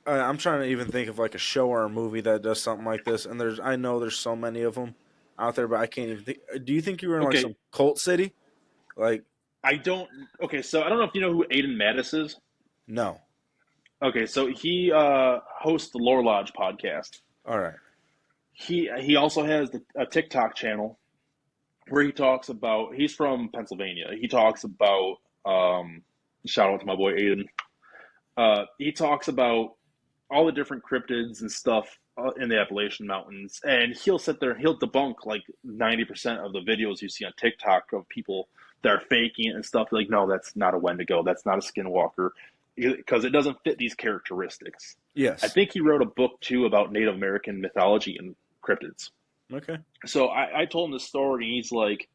I'm trying to even think of like a show or a movie that does something like this, and I know there's so many of them out there, but I can't even think. Do you think you were in like Okay. some cult city? Like, I don't. Okay, so I don't know if you know who Aiden Mattis is. no. Okay, so he hosts the Lore Lodge podcast. All right. He also has a TikTok channel where he talks about. He's from Pennsylvania. He talks about. Shout out to my boy Aiden. He talks about all the different cryptids and stuff in the Appalachian Mountains, and he'll sit there and he'll debunk like 90% of the videos you see on TikTok of people that are faking it and stuff. Like, no, that's not a Wendigo, that's not a skinwalker, because it doesn't fit these characteristics. I Yes. think he wrote a book too about Native American mythology and cryptids. Okay. So I told him the story, and he's like,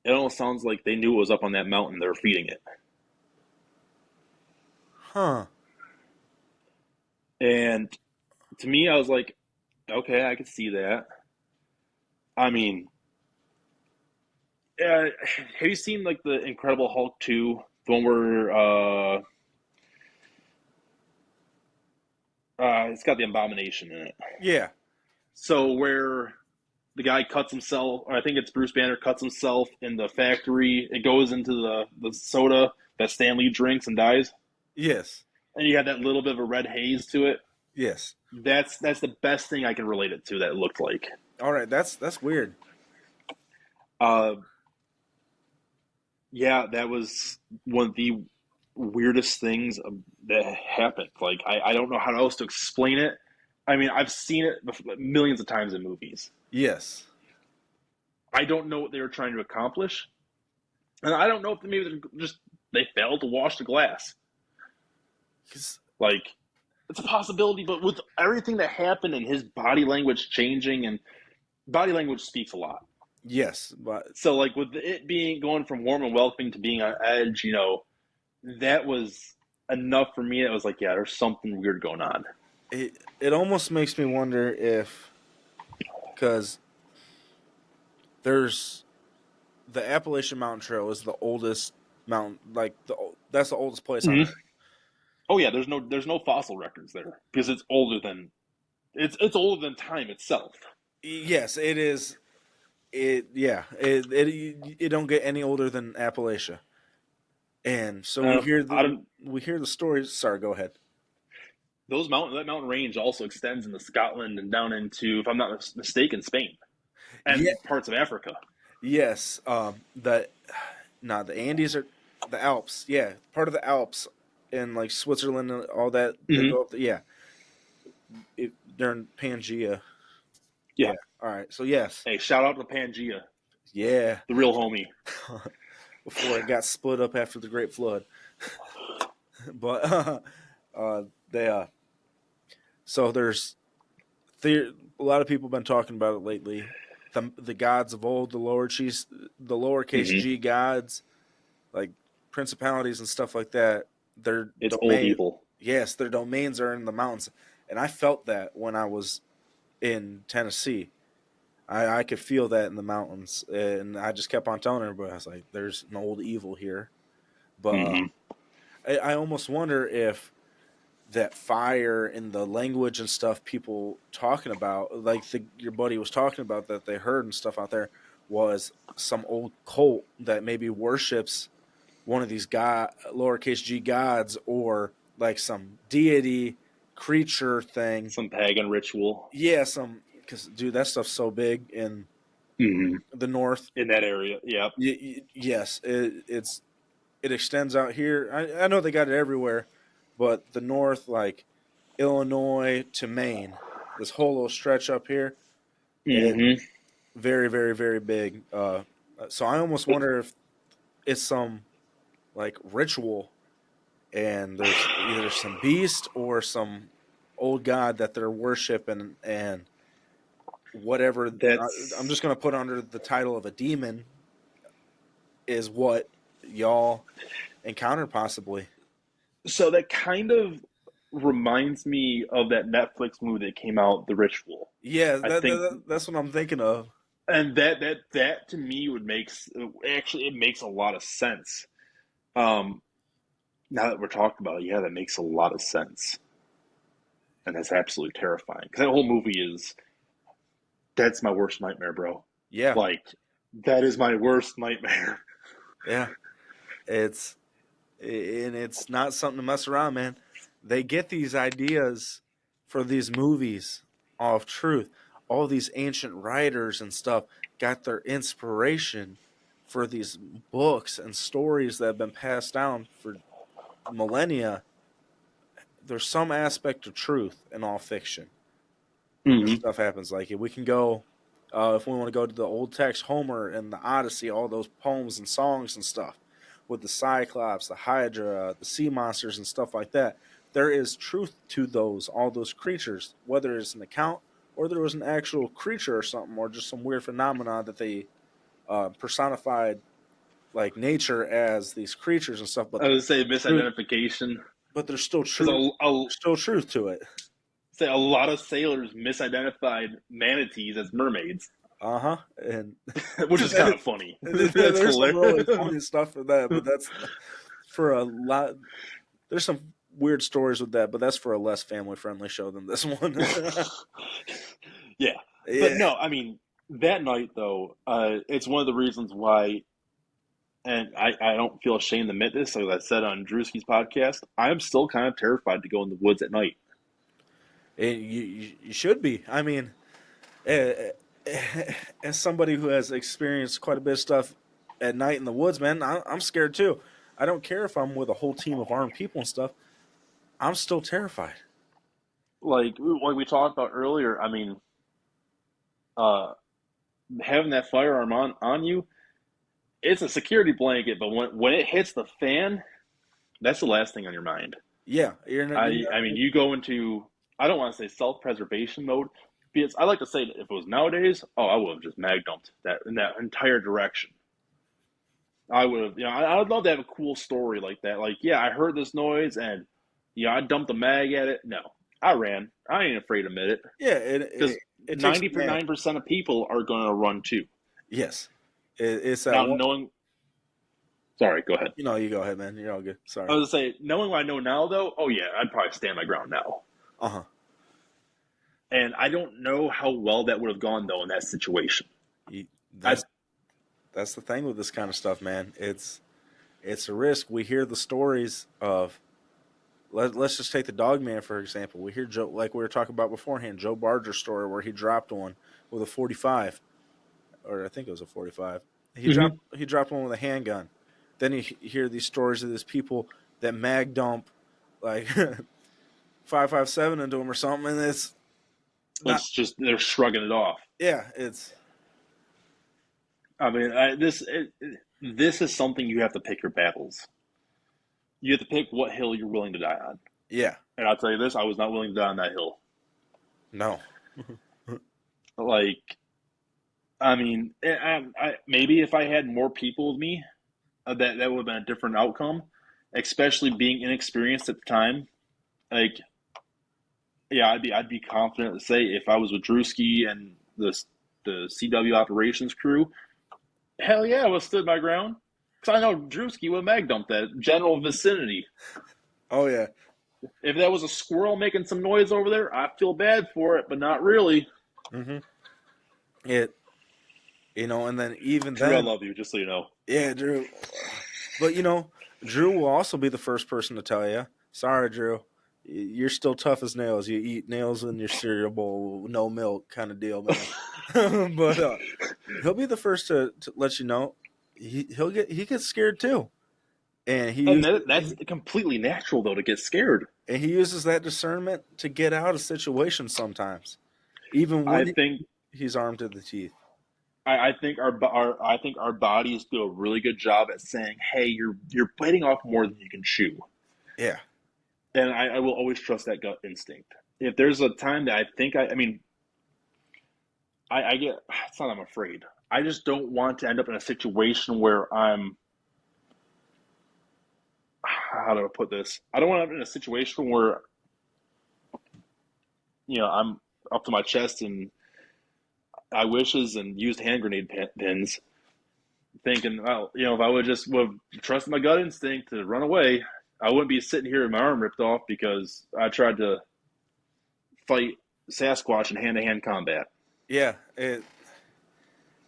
it almost sounds like they knew it was up on that mountain. They were feeding it. Huh. And to me, I was like, okay, I could see that. I mean, have you seen like the Incredible Hulk 2, the one where it's got the Abomination in it? Yeah. So where the guy cuts himself, or I think it's Bruce Banner cuts himself in the factory. It goes into the soda that Stan Lee drinks and dies, Yes. and you had that little bit of a red haze to it. Yes. That's the best thing I can relate it to. That it looked like. All right. That's weird. Uh, yeah, that was one of the weirdest things that happened. Like, I don't know how else to explain it. I mean, I've seen it millions of times in movies. Yes. I don't know what they were trying to accomplish, and I don't know if maybe they failed to wash the glass. 'Cause- Like, it's a possibility, but with everything that happened and his body language changing, and body language speaks a lot. yes, but So, like, with it being going from warm and welcoming to being on edge, that was enough for me. It was like, yeah, there's something weird going on. it almost makes me wonder if because there's the Appalachian Mountain Trail is the oldest mountain, like that's the oldest place on Mm-hmm. Earth. Oh yeah, there's no fossil records there because it's older than it's older than time itself. Yes, it is. It don't get any older than Appalachia, and so I don't. we hear the stories. Sorry, go ahead. That mountain range also extends into Scotland and down into, if I'm not mistaken, Spain Yeah, and parts of Africa. yes. The Andes are the Alps. Yeah, part of the Alps and like Switzerland and all that. They Mm-hmm. go up. Yeah, during Pangea. Yeah. Yeah. All right. So yes. Hey, shout out to Pangea, Yeah. the real homie. Before it got split up after the Great Flood, but they so there's a lot of people have been talking about it lately. The gods of old, the lowercase Mm-hmm. g gods, like principalities and stuff like that. Their It's old domain, evil. yes, their domains are in the mountains, and I felt that when I was in Tennessee. I could feel that in the mountains, and I just kept on telling everybody, I was like, "There's an old evil here," but Mm-hmm. I almost wonder if that fire and the language and stuff people talking about, like your buddy was talking about that they heard and stuff out there, was some old cult that maybe worships one of these god lowercase g gods, or like some deity creature thing. Some pagan ritual. Yeah, because dude, that stuff's so big in the north. In that area. Yep. Yes, it extends out here. I know they got it everywhere, but the north, like Illinois to Maine, this whole little stretch up here, it very, very, very big. So I almost wonder if it's some like ritual, and there's either some beast or some old god that they're worshiping, and whatever. I'm just gonna put under the title of a demon is what y'all encountered possibly. So that kind of reminds me of that Netflix movie that came out, The Ritual. Yeah, I think, that's what I'm thinking of. and that to me would actually it makes a lot of sense. Um, Now that we're talking about it, yeah, that makes a lot of sense, and that's absolutely terrifying. Because that whole movie that's my worst nightmare, bro. Yeah, Like that is my worst nightmare. yeah. It's not something to mess around, man. They get these ideas for these movies off truth. All these ancient writers and stuff got their inspiration for these books and stories that have been passed down for millennia. There's some aspect of truth in all fiction. When this stuff happens, like we can go, if we want to go to the old text, Homer and the Odyssey, all those poems and songs and stuff, with the Cyclops, the Hydra, the sea monsters, and stuff like that. There is truth to all those creatures, whether it's an account or there was an actual creature or something, or just some weird phenomena that they personified, like nature, as these creatures and stuff. But I would say misidentification. But there's still truth. Still truth to it. Say a lot of sailors misidentified manatees as mermaids. And which is kind of funny. There's some really funny stuff for that, but that's for a lot. There's some weird stories with that, but that's for a less family friendly show than this one. Yeah, but no, I mean that night though, it's one of the reasons why, and I don't feel ashamed to admit this, like I said on Drewski's podcast, I'm still kind of terrified to go in the woods at night. You should be. I mean, as somebody who has experienced quite a bit of stuff at night in the woods, man, I'm scared too. I don't care if I'm with a whole team of armed people and stuff. I'm still terrified. Like we talked about earlier, I mean, having that firearm on you, it's a security blanket, but when it hits the fan, that's the last thing on your mind. Yeah, I mean, you go into, I don't want to say self-preservation mode, because I like to say that if it was nowadays, I would have just mag dumped that in that entire direction. I would have, I would love to have a cool story like that. Like, yeah, I heard this noise and, I dumped a mag at it. No, I ran. I ain't afraid to admit it. Yeah, because 99% of people are going to run too. Yes, it's now knowing. Sorry, go ahead. You go ahead, man. You're all good. Sorry. I was gonna say, knowing what I know now, though, oh yeah, I'd probably stand my ground now. And I don't know how well that would have gone though in that situation. That's the thing with this kind of stuff, man. It's a risk. We hear the stories of. Let's just take the dog man for example. We hear Joe, like we were talking about beforehand, Joe Barger's story where he dropped one with a 45, or I think it was a 45. He dropped one with a handgun. Then you hear these stories of these people that mag dump like 5.57 into him or something, and it's just they're shrugging it off. Yeah, it's. I mean, this is something you have to pick your battles. You have to pick what hill you're willing to die on. Yeah. And I'll tell you this, I was not willing to die on that hill. No. Like, I mean, maybe if I had more people with me, that would have been a different outcome, especially being inexperienced at the time. Like, yeah, I'd be confident to say if I was with Drewski and the CW operations crew, hell yeah, I would have stood my ground. Because I know Drewski would mag dump that general vicinity. Oh, yeah. If that was a squirrel making some noise over there, I feel bad for it, but not really. And then even Drew, then. I love you, just so you know. Yeah, Drew. But, Drew will also be the first person to tell you, Sorry, Drew. You're still tough as nails. You eat nails in your cereal bowl, no milk kind of deal, man. But he'll be the first to let you know. He gets scared too, and And that's completely natural, though, to get scared. he uses that discernment to get out of situations sometimes, even I when think he's armed to the teeth. I think our bodies do a really good job at saying, "Hey, you're biting off more than you can chew," Yeah, and I will always trust that gut instinct. If there's a time that I think I mean, I get it's not I'm afraid. I just don't want to end up in a situation where I'm how do I put this? I don't want to end up in a situation where I'm up to my chest and I wishes and used hand grenade pins, thinking, well, if I would trust my gut instinct to run away, I wouldn't be sitting here with my arm ripped off because I tried to fight Sasquatch in hand-to-hand combat. yeah.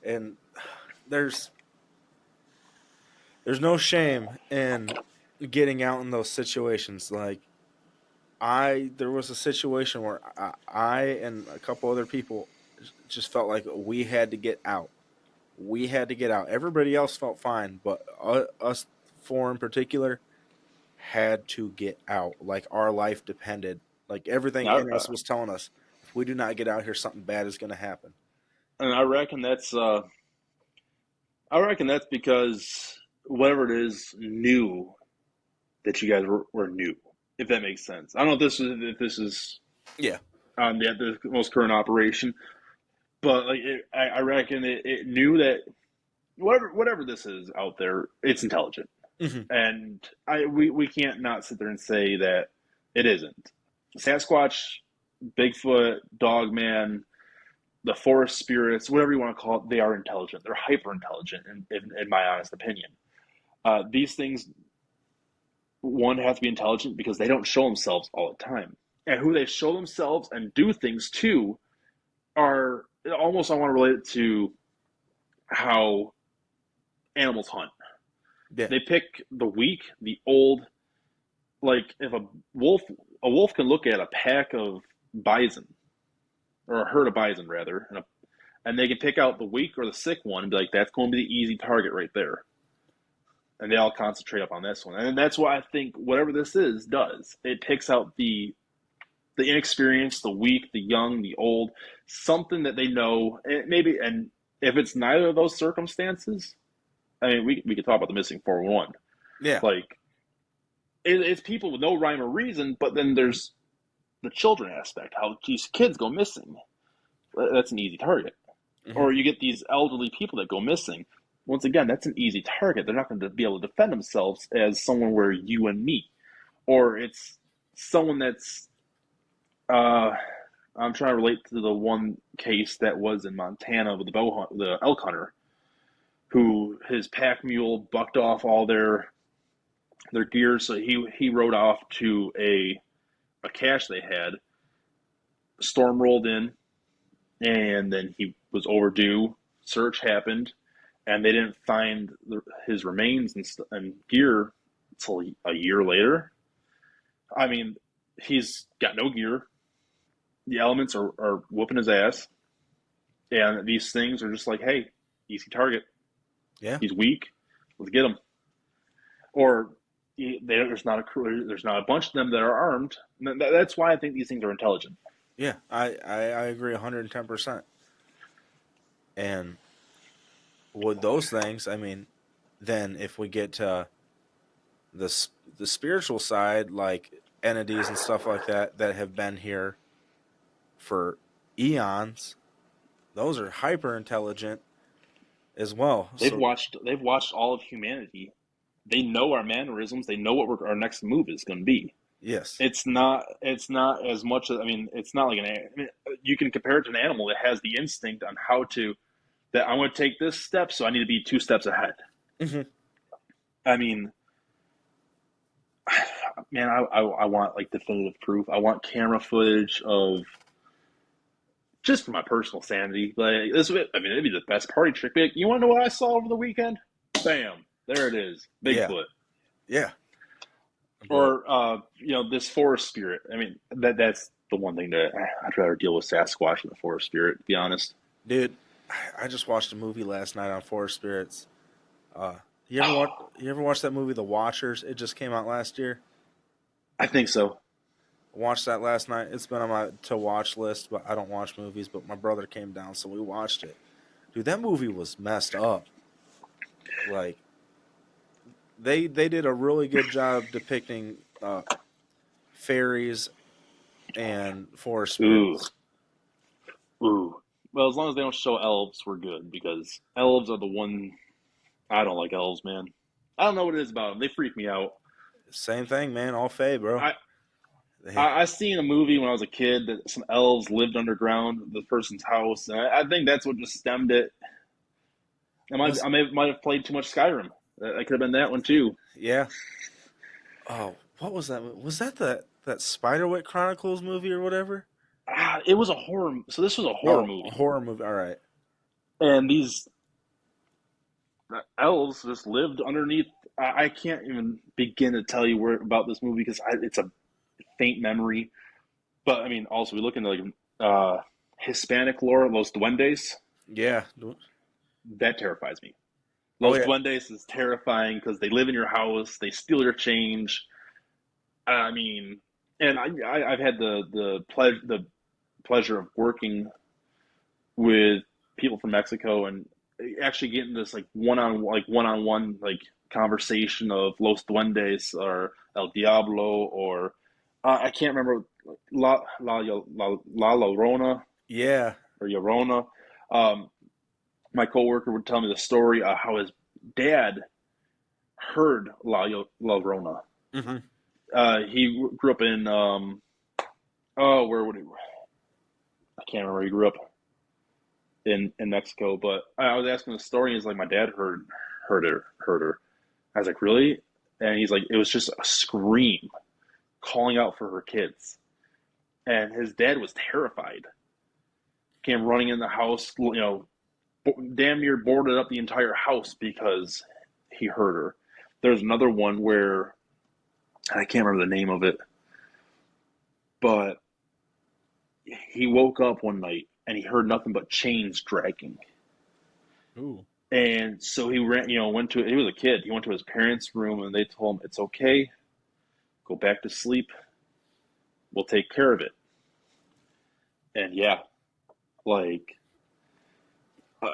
And there's no shame in getting out in those situations. Like there was a situation where I and a couple other people just felt like we had to get out. We had to get out. Everybody else felt fine, but us four in particular had to get out. Like our life depended. Like everything I, in us was telling us, if we do not get out here, something bad is going to happen. and I reckon that's because whatever it is new that you guys were new, if that makes sense. I don't know if this is Yeah. the most current operation, but like I reckon it knew that whatever this is out there, it's intelligent, and we can't not sit there and say that it isn't. Sasquatch, Bigfoot, Dogman, the forest spirits, whatever you want to call it, they are intelligent. They're hyper intelligent, in my honest opinion. These things, one, have to be intelligent because they don't show themselves all the time, and who they show themselves and do things to are almost. I want to relate it to how animals hunt. Yeah. They pick the weak, the old. Like if a wolf can look at a pack of bison or a herd of bison rather, and they can pick out the weak or the sick one and be like, that's going to be the easy target right there. And they all concentrate up on this one. And that's why I think whatever this is does. It picks out the inexperienced, the weak, the young, the old, something that they know. And if it's neither of those circumstances, I mean, we could talk about the missing 411. Yeah. Like, it's people with no rhyme or reason, but then there's the children aspect, how these kids go missing. That's an easy target. Or you get these elderly people that go missing. Once again, that's an easy target. They're not going to be able to defend themselves as someone where you and me. Or it's someone that's, I'm trying to relate to the one case that was in Montana with the elk hunter, who his pack mule bucked off all their gear, so he rode off to a cache they had. Storm rolled in, and then he was overdue. Search happened, and they didn't find his remains and gear until a year later. I mean, he's got no gear. The elements are whooping his ass, and these things are just like, hey, easy target. Yeah. He's weak. Let's get him. Or there's not a bunch of them that are armed. That's why I think these things are intelligent. Yeah, I agree 110%. And with those things, I mean, then if we get to the spiritual side, like entities and stuff like that have been here for eons, those are hyper intelligent as well. They've watched all of humanity. They know our mannerisms. They know what our next move is going to be. Yes. It's not as much. I mean, it's not like you can compare it to an animal that has the instinct on how to. That I'm going to take this step, so I need to be 2 steps ahead. I mean, man, I want like definitive proof. I want camera footage of, just for my personal sanity. Like this, I mean, it'd be the best party trick. Like, you want to know what I saw over the weekend? Bam, there it is, Bigfoot. Yeah. But Or this forest spirit. I mean, that's the one thing that I'd rather deal with Sasquatch than the forest spirit, to be honest. dude, I just watched a movie last night on forest spirits. Uh, you ever watch? You ever watch that movie, The Watchers? It just came out last year. I think so. Watched that last night. It's been on my to watch list, but I don't watch movies. But my brother came down, so we watched it. Dude, that movie was messed up. Like they did a really good job depicting fairies and forest Ooh, spirits. ooh. Well, as long as they don't show elves, we're good because elves are the one. I don't like elves, man. I don't know what it is about them. They freak me out. Same thing, man. All Faye, bro. I They, I seen a movie when I was a kid that some elves lived underground the person's house, and I think that's what just stemmed it. was I might have played too much Skyrim. That could have been that one too. yeah. Oh, what was that? Was that that Spiderwick Chronicles movie or whatever? It was a horror. So this was a horror Oh, a movie, horror movie. All right. and these elves just lived underneath. I can't even begin to tell you where about this movie because it's a faint memory. But I mean, also we look into like Hispanic lore, Los Duendes. Yeah. That terrifies me. Oh Los yeah. Duendes is terrifying because they live in your house, they steal your change. I mean, and I've had the pleasure of working with people from Mexico and actually getting this one on one like conversation of Los Duendes or El Diablo or I can't remember La Llorona Yeah. or Llorona. Um, my coworker would tell me the story of how his dad heard La Llorona. Hmm. He grew up in oh where would he? I can't remember. He grew up in Mexico, but I was asking the story. And he's like, my dad heard her. I was like, really? And he's like, it was just a scream calling out for her kids, and his dad was terrified. Came running in the house, damn near boarded up the entire house because he heard her. There's another one where I can't remember the name of it, but he woke up one night and he heard nothing but chains dragging. Ooh. And so he ran, he was a kid. He went to his parents' room and they told him, it's okay, go back to sleep. We'll take care of it. And yeah, like, uh,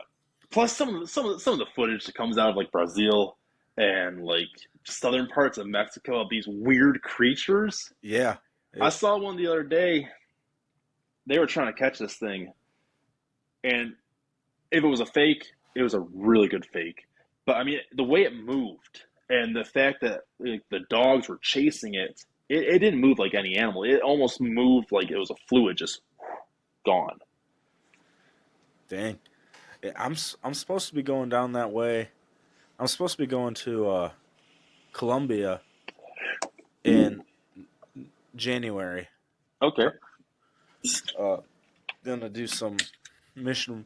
plus some of the footage that comes out of like Brazil and like southern parts of Mexico of these weird creatures. Yeah. I It, saw one the other day. They were trying to catch this thing, and if it was a fake, it was a really good fake. But I mean, the way it moved and the fact that like, the dogs were chasing it didn't move like any animal. It almost moved like it was a fluid just gone. dang. I'm supposed to be going down that way. I'm supposed to be going to Colombia Ooh. in January. Okay. Uh, gonna do some mission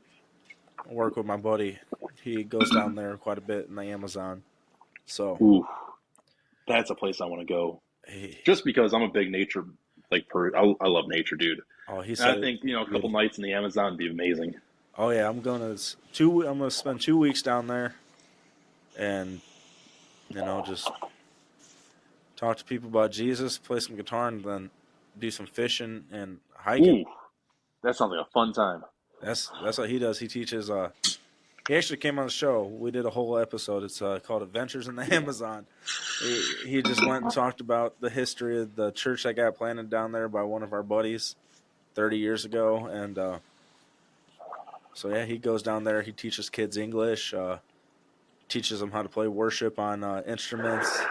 work with my buddy. He goes down there quite a bit in the Amazon. So Ooh, that's a place I want to go. he, Just because I'm a big nature I love nature, dude. oh, he And I said it's think a couple beautiful. nights in the Amazon would be amazing. Oh yeah, I'm gonna spend 2 weeks down there, and just talk to people about Jesus, play some guitar, and then do some fishing and hiking. Ooh, that sounds like a fun time. That's what he does. He teaches. He actually came on the show. We did a whole episode. It's called Adventures in the Amazon. He just went and talked about the history of the church that got planted down there by one of our buddies 30 years ago, and so yeah, he goes down there. He teaches kids English, teaches them how to play worship on instruments,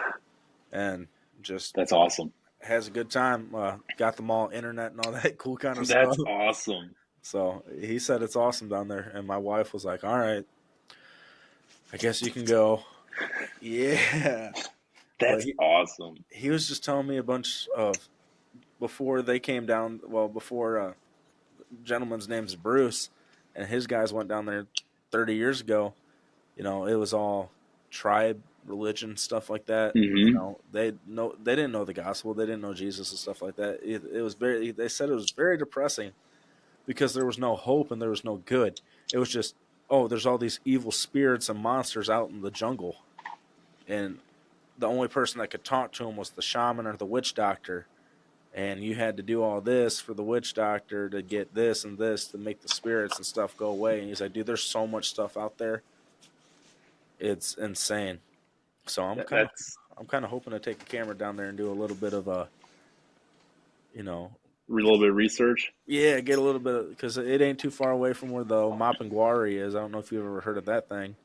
and just That's awesome. has a good time. Got them all internet and all that cool kind of stuff. That's awesome. So he said it's awesome down there, and my wife was like, "All right, I guess you can go." Yeah, but That's awesome. he was just telling me a bunch of before they came down. Well, before gentleman's name's Bruce, and his guys went down there 30 years ago. It was all tribe religion, stuff like that. You Mm-hmm. know, they didn't know the gospel, they didn't know Jesus and stuff like that. It was very. They said it was very depressing because there was no hope and there was no good. It was just, oh, there's all these evil spirits and monsters out in the jungle, and the only person that could talk to them was the shaman or the witch doctor, and you had to do all this for the witch doctor to get this and this to make the spirits and stuff go away. And he's like, dude, there's so much stuff out there, it's insane. So That's I'm kind of hoping to take a camera down there and do a little bit of a, you know, a little bit of research. yeah, get a little bit because it ain't too far away from where the Mapinguari is. I don't know if you've ever heard of that thing.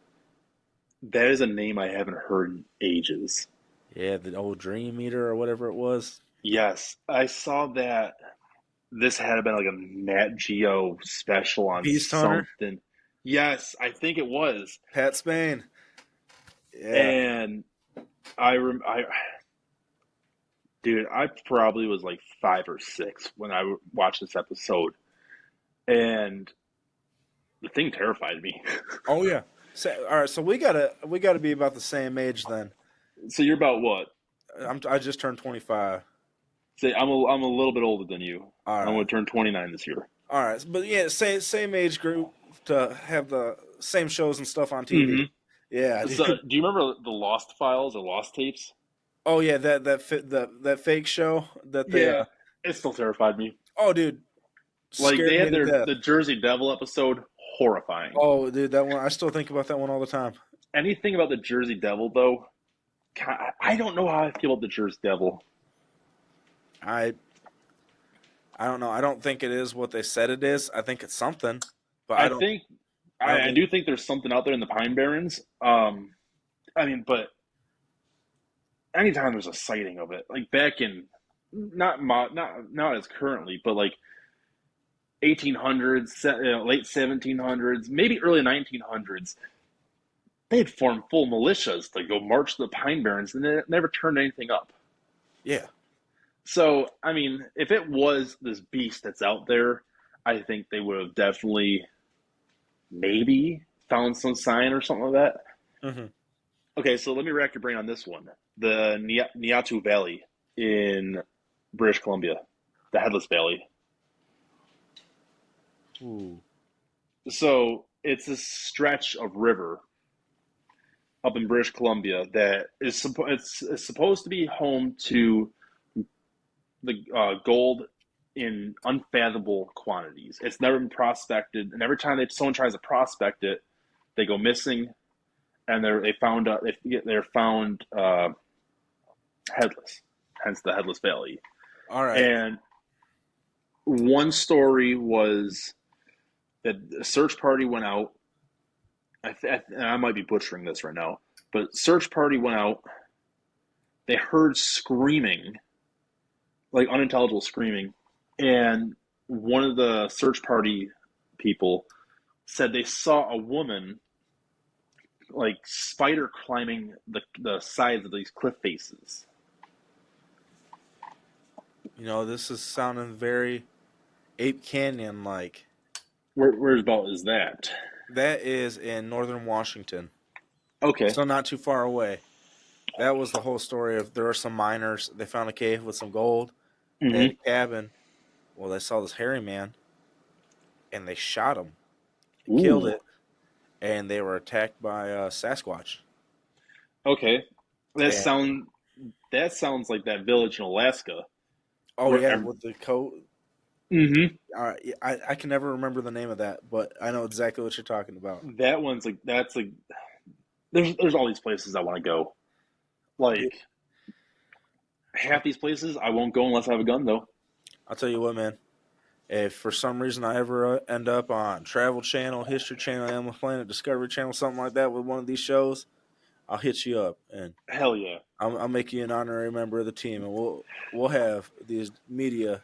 That is a name I haven't heard in ages. Yeah, the old Dream Eater or whatever it was. Yes, I saw that. This had been like a Nat Geo special on Beast Hunter, something. Yes, I think it was. Pat Spain. Yeah, And I, dude, I probably was like 5 or 6 when I watched this episode, and the thing terrified me. oh yeah. So, all right, so we gotta be about the same age then. So you're about what? I just turned 25. Say I'm a little bit older than you. All I'm right, going to turn 29 this year. all right, but yeah, same age group to have the same shows and stuff on TV. Hmm. Yeah. So, do you remember the Lost Files or Lost Tapes? Oh yeah, that fake show that they. Yeah, it still terrified me. Oh dude, Like scared they me had to death. the Jersey Devil episode, horrifying. Oh dude, that one I still think about that one all the time. Anything about the Jersey Devil though, I don't know how I feel about the Jersey Devil. I I don't know. I don't think it is what they said it is. I think it's something, but I think I don't I think. do think there's something out there in the Pine Barrens. I mean, but anytime there's a sighting of it, like back in not as currently, but like 1800s, late 1700s, maybe early 1900s, they'd form full militias to go march to the Pine Barrens, and they never turned anything up. Yeah, So, I mean, if it was this beast that's out there, I think they would have definitely maybe found some sign or something like that. hmm Okay, so let me rack your brain on this one. The Niatu Valley in British Columbia, the Headless Valley. Ooh. So it's a stretch of river up in British Columbia that is it's supposed to be home to the gold in unfathomable quantities. It's never been prospected, and every time someone tries to prospect it, they go missing, and they're found headless. Hence the Headless Valley. All right. And one story was that a search party went out. And I might be butchering this right now, but search party went out. They heard screaming, like unintelligible screaming, and one of the search party people said they saw a woman like spider climbing the sides of these cliff faces. You know, this is sounding very Ape Canyon like. Where's about is that? That is in northern Washington, Okay. so not too far away. That was the whole story of there were some miners. They found a cave with some gold. They had Mm-hmm. a cabin. Well, they saw this hairy man, and they shot him, killed Ooh. it, and they were attacked by Sasquatch. Okay. That And sound that sounds like that village in Alaska. oh Where yeah, with the coat. mm-hmm. Yeah, I can never remember the name of that, but I know exactly what you're talking about. That one's like that's like there's all these places I want to go. Dude, Like half these places I won't go unless I have a gun though. I'll tell you what, man. If for some reason I ever end up on Travel Channel, History Channel, Animal Planet, Discovery Channel, something like that with one of these shows, I'll hit you up and Hell yeah. I'll make you an honorary member of the team, and we'll have these media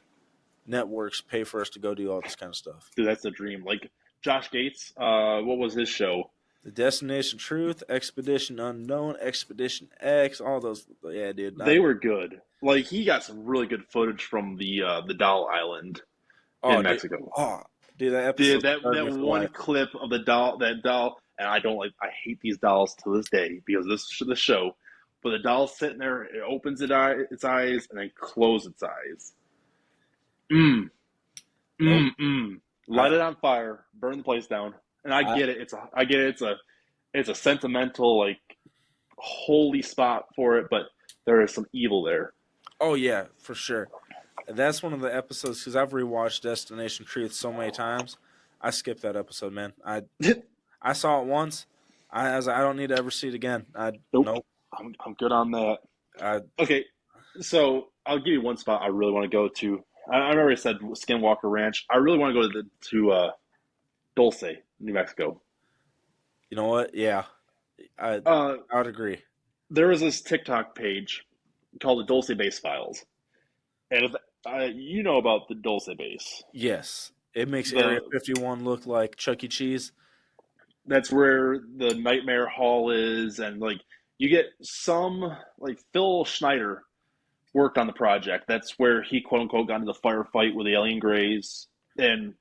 networks pay for us to go do all this kind of stuff. Dude, that's a dream. Like Josh Gates, what was his show? The Destination Truth, Expedition Unknown, Expedition X, all those. Yeah, dude. They were good. Like he got some really good footage from the Doll Island in Oh, dude. Mexico. Oh, dude, that Dude, episode that scarred me that for one life. clip of the doll, that doll, and I hate these dolls to this day because of this show. But the doll's sitting there, it opens its eyes and then closes its eyes. Mmm, Nope. Light I, it on fire, burn the place down. And I I, get it. I get it. It's a sentimental, like, holy spot for it, but there is some evil there. oh yeah, for sure. That's one of the episodes because I've rewatched Destination Truth so many times. I skipped that episode, man. I saw it once. I was like, I don't need to ever see it again. Nope. Nope. I'm good on that. I Okay, so I'll give you one spot I really want to go to. I already said Skinwalker Ranch. I really want to go to Dulce, New Mexico. you know what? Yeah, I Uh, I would agree. there was this TikTok page called the Dulce Base Files, and if, you know about the Dulce Base. Yes, it makes Area The 51 look like Chuck E. Cheese. That's where the Nightmare Hall is, and like you get some like Phil Schneider worked on the project. That's where he quote unquote got into the firefight with the alien greys. And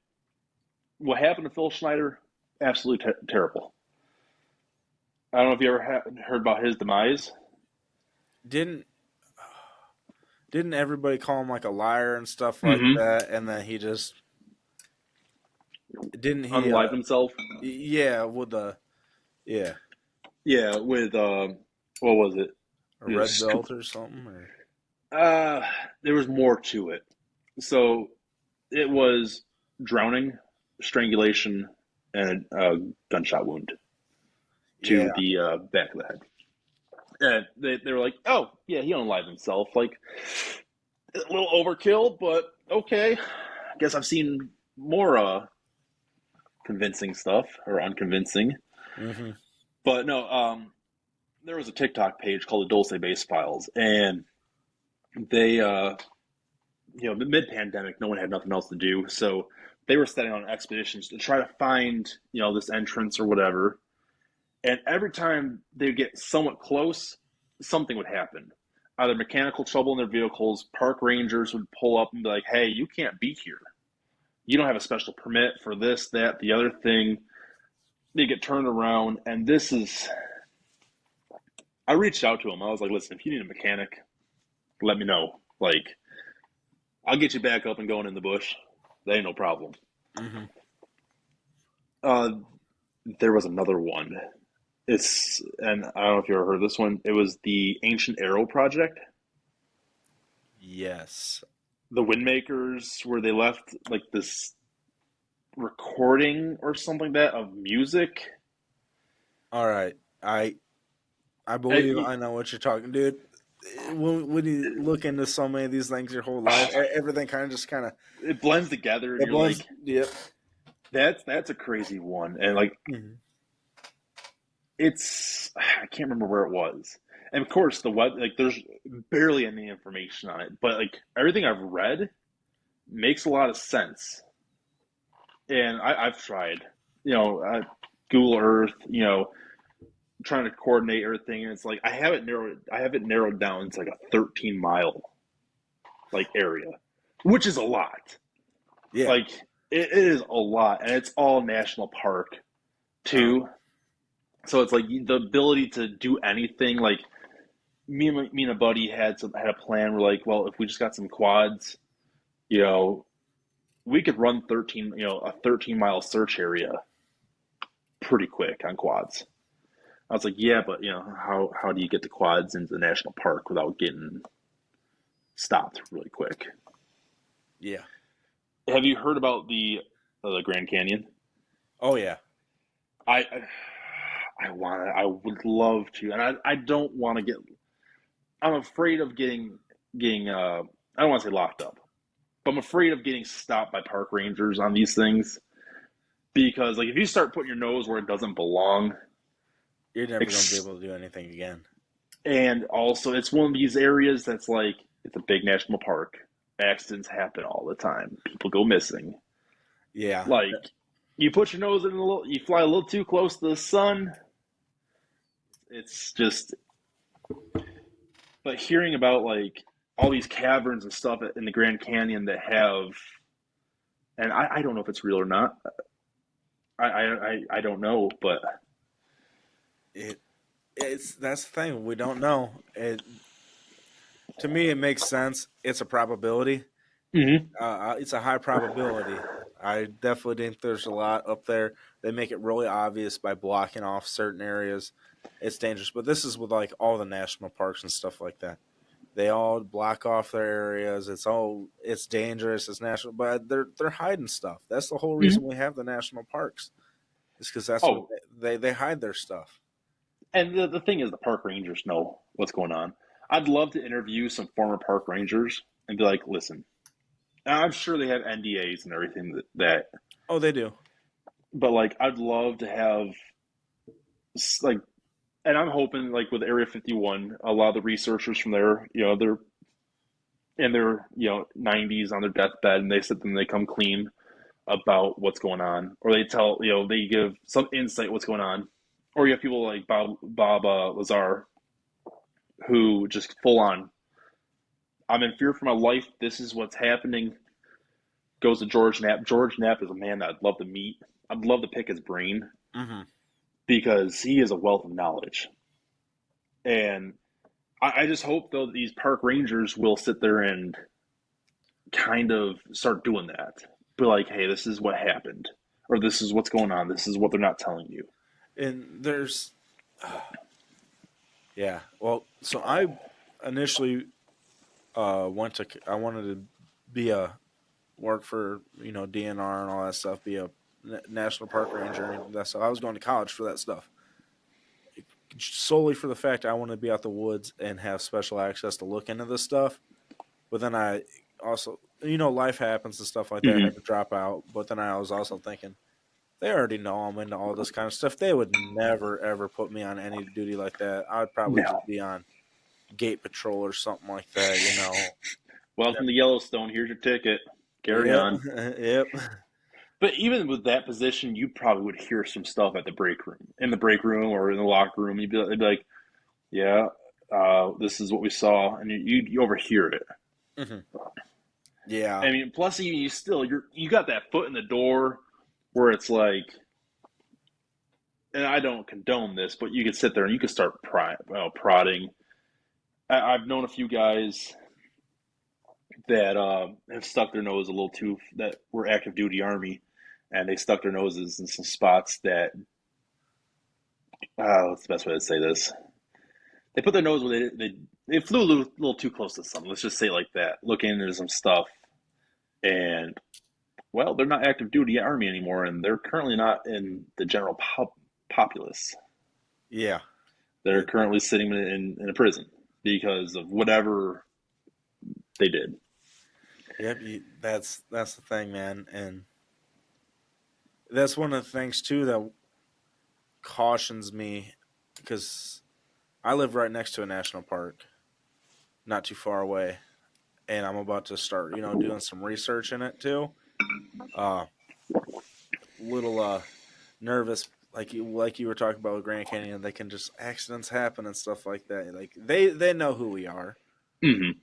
what happened to Phil Schneider? Absolutely terrible. I don't know if you ever heard about his demise. Didn't didn't everybody call him like a liar and stuff like Mm-hmm. that? And then he just didn't he? Unalived himself. Yeah, with the yeah Yeah, with what was it? a You know, red belt or something. Or there was more to it. So it was drowning, strangulation, and a gunshot wound to yeah, the back of the head. And they were like, oh, yeah, he unalived himself. Like, a little overkill, but okay. I guess I've seen more convincing stuff, or unconvincing. hmm But no, there was a TikTok page called the Dulce Base Files, and they, mid pandemic, no one had nothing else to do. So they were setting on expeditions to try to find, this entrance or whatever. And every time they would get somewhat close, something would happen. Either mechanical trouble in their vehicles, park rangers would pull up and be like, hey, you can't be here. You don't have a special permit for this, that, the other thing. They get turned around. And this is, I reached out to them. I was like, listen, if you need a mechanic, let me know. Like, I'll get you back up and going in the bush. That ain't no problem. hmm Uh, there was another one. And I don't know if you ever heard of this one. It was the Ancient Arrow Project. Yes. The Windmakers, where they left like this recording or something like that of music. All right. I believe I know what you're talking, dude. When you look into so many of these things your whole life, everything kind of It blends together, and it you're blends. like, Yep. that's a crazy one. And like, hmm I can't remember where it was. And of course, the web, like, there's barely any information on it, but like everything I've read makes a lot of sense. And I've tried, Google Earth, trying to coordinate everything, and it's like I have it narrowed down to like a 13-mile like area, which is a lot. Yeah. Like it is a lot, and it's all national park Uh, too. So it's like the ability to do anything. Like me and a buddy had a plan. We're like, well, if we just got some quads, you know, we could run a 13-mile search area pretty quick on quads. I was like, yeah, but how do you get the quads into the national park without getting stopped really quick? yeah. Have you heard about the Grand Canyon? Oh yeah. I I would love to, and I don't want to get. I'm afraid of getting I don't want to say locked up, but I'm afraid of getting stopped by park rangers on these things because like if you start putting your nose where it doesn't belong, You're never gonna be able to do anything again. and also it's one of these areas that's like it's a big national park. Accidents happen all the time. People go missing. Yeah. Like you put your nose in you fly a little too close to the sun. It's just, but hearing about like all these caverns and stuff in the Grand Canyon that have, and I don't know if it's real or not. I don't know, but it it's that's the thing. We don't know. To me, it makes sense. It's a probability. Mm-hmm. It's a high probability. I definitely think there's a lot up there. They make it really obvious by blocking off certain areas. It's dangerous, but this is with like all the national parks and stuff like that. They all block off their areas. It's dangerous. It's national, but they're hiding stuff. That's the whole Mm-hmm. reason we have the national parks. It's because that's what Oh, they hide their stuff. and the thing is, the park rangers know what's going on. I'd love to interview some former park rangers and be like, listen, I'm sure they have NDAs and everything that Oh, they do. but like, I'd love to have like, and I'm hoping like with Area 51, a lot of the researchers from there, they're in their 90s on their deathbed, and they sit and they come clean about what's going on, or they tell they give some insight what's going on, or you have people like Bob Lazar who just full on, I'm in fear for my life. This is what's happening. Goes to George Knapp. George Knapp is a man that I'd love to meet. I'd love to pick his brain Hmm. because he is a wealth of knowledge. And I just hope though that these park rangers will sit there and kind of start doing that. Be like, hey, this is what happened, or this is what's going on. This is what they're not telling you. And there's, yeah. Well, so I initially I wanted to be a work for DNR and all that stuff, be a national park ranger and that stuff. I was going to college for that stuff solely for the fact I want to be out the woods and have special access to look into this stuff. But then I also, life happens and stuff like that. I Mm-hmm. had to drop out. But then I was also thinking, they already know I'm into all this kind of stuff. They would never, ever put me on any duty like that. I'd probably No. just be on gate patrol or something like that. Welcome to Yellowstone. Here's your ticket. Carry Yep. on. Yep. But even with that position, you probably would hear some stuff at the break room, in the break room or in the locker room. They'd be like, "Yeah, this is what we saw," and you overhear it. Hmm. Yeah. I mean, plus you got that foot in the door where it's like, and I don't condone this, but you could sit there and you could start prodding. I've known a few guys that have stuck their nose a little too, that were active duty army, and they stuck their noses in some spots that what's the best way to say this? They put their nose where they flew a little too close to something. Let's just say it like that. Looking into some stuff, and well, they're not active duty army anymore, and they're currently not in the general populace. Yeah. They're It, currently sitting in a prison because of whatever they did. yep. That's the thing, man, and that's one of the things too that cautions me because I live right next to a national park, not too far away, and I'm about to start, doing some research in it too. Uh, little nervous, like you were talking about with Grand Canyon. They can just accidents happen and stuff like that. Like they know who we are. Mm-hmm.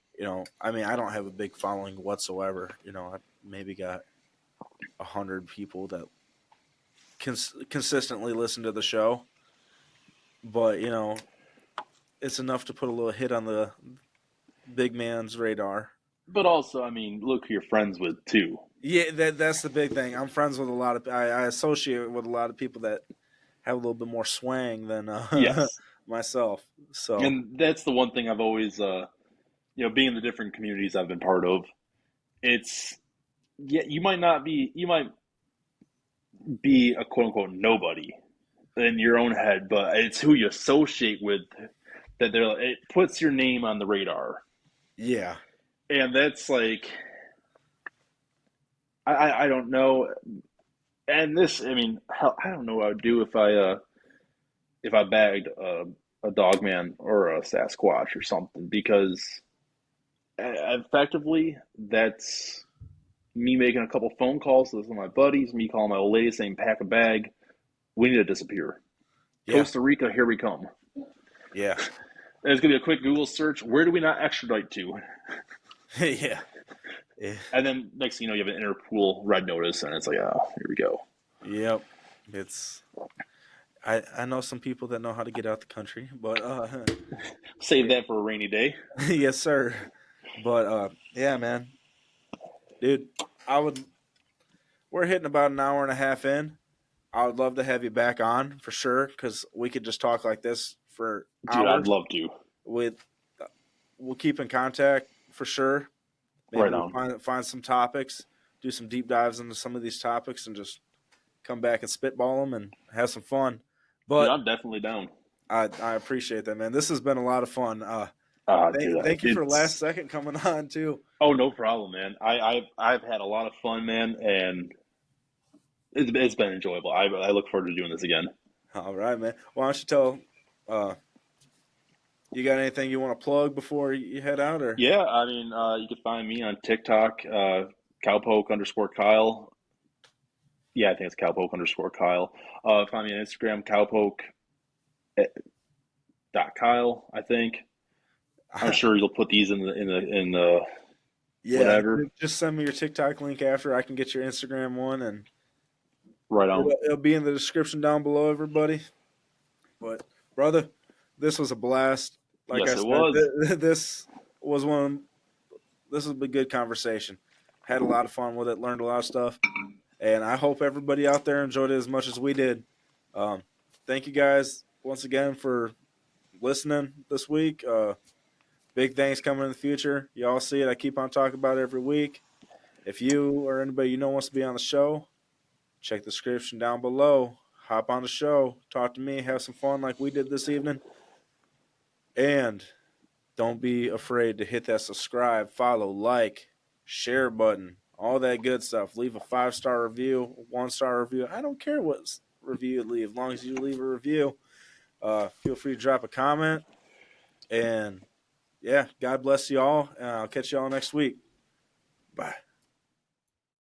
I mean, I don't have a big following whatsoever. I maybe got 100 people that consistently listen to the show, but it's enough to put a little hit on the big man's radar. But also, I mean, look who you're friends with too. Yeah, that's the big thing. I'm friends with a lot of. I associate with a lot of people that have a little bit more swang than Yes, myself. So and that's the one thing I've always, being in the different communities I've been part of. It's yeah, you might be a quote unquote nobody in your own head, but it's who you associate with that it puts your name on the radar, yeah, and that's like I don't know, and this I mean hell, I don't know what I would do if I bagged a dog man or a Sasquatch or something because effectively that's me making a couple phone calls to some of my buddies, me calling my old lady saying pack a bag, we need to disappear. yeah, Costa Rica, here we come. yeah, And it's gonna be a quick Google search. Where do we not extradite to? yeah, yeah. And then next thing you know, you have an Interpol red notice, and it's like, oh, here we go. Yep. It's I know some people that know how to get out the country, but Save that for a rainy day. yes, sir. But yeah, man, dude, I would. We're hitting about an hour and a half in. I would love to have you back on for sure because we could just talk like this for Dude, I'd hours. love to. With we'll keep in contact for sure. Maybe Right we'll on. find some topics, do some deep dives into some of these topics, and just come back and spitball them and have some fun. Dude, But I'm definitely down. I appreciate that, man. This has been a lot of fun. Dude, Thank you for last it's second coming on too. oh no problem, man. I've had a lot of fun, man, and it's been enjoyable. I look forward to doing this again. All right, man. Why don't you tell? Uh, you got anything you want to plug before you head out, or? Yeah, I mean, you can find me on TikTok, cowpoke underscore Kyle. Yeah, I think it's cowpoke underscore Kyle. Find me on Instagram, cowpoke dot Kyle. I think. I'm sure you'll put these in the Yeah, whatever. just send me your TikTok link after. I can get your Instagram one, and Right on. it'll be in the description down below, everybody. But brother, this was a blast. Like I Yes, it said, was. this was one. This was a good conversation. Had a lot of fun with it. Learned a lot of stuff, and I hope everybody out there enjoyed it as much as we did. Um, thank you guys once again for listening this week. Big things coming in the future. Y'all see it. I keep on talking about it every week. If you or anybody you know wants to be on the show, check the description down below. Hop on the show. Talk to me. Have some fun like we did this evening. And don't be afraid to hit that subscribe, follow, like, share button. All that good stuff. Leave a 5-star review, 1-star review. I don't care what review you leave, as long as you leave a review. Feel free to drop a comment. And yeah, God bless you all. And I'll catch you all next week. Bye.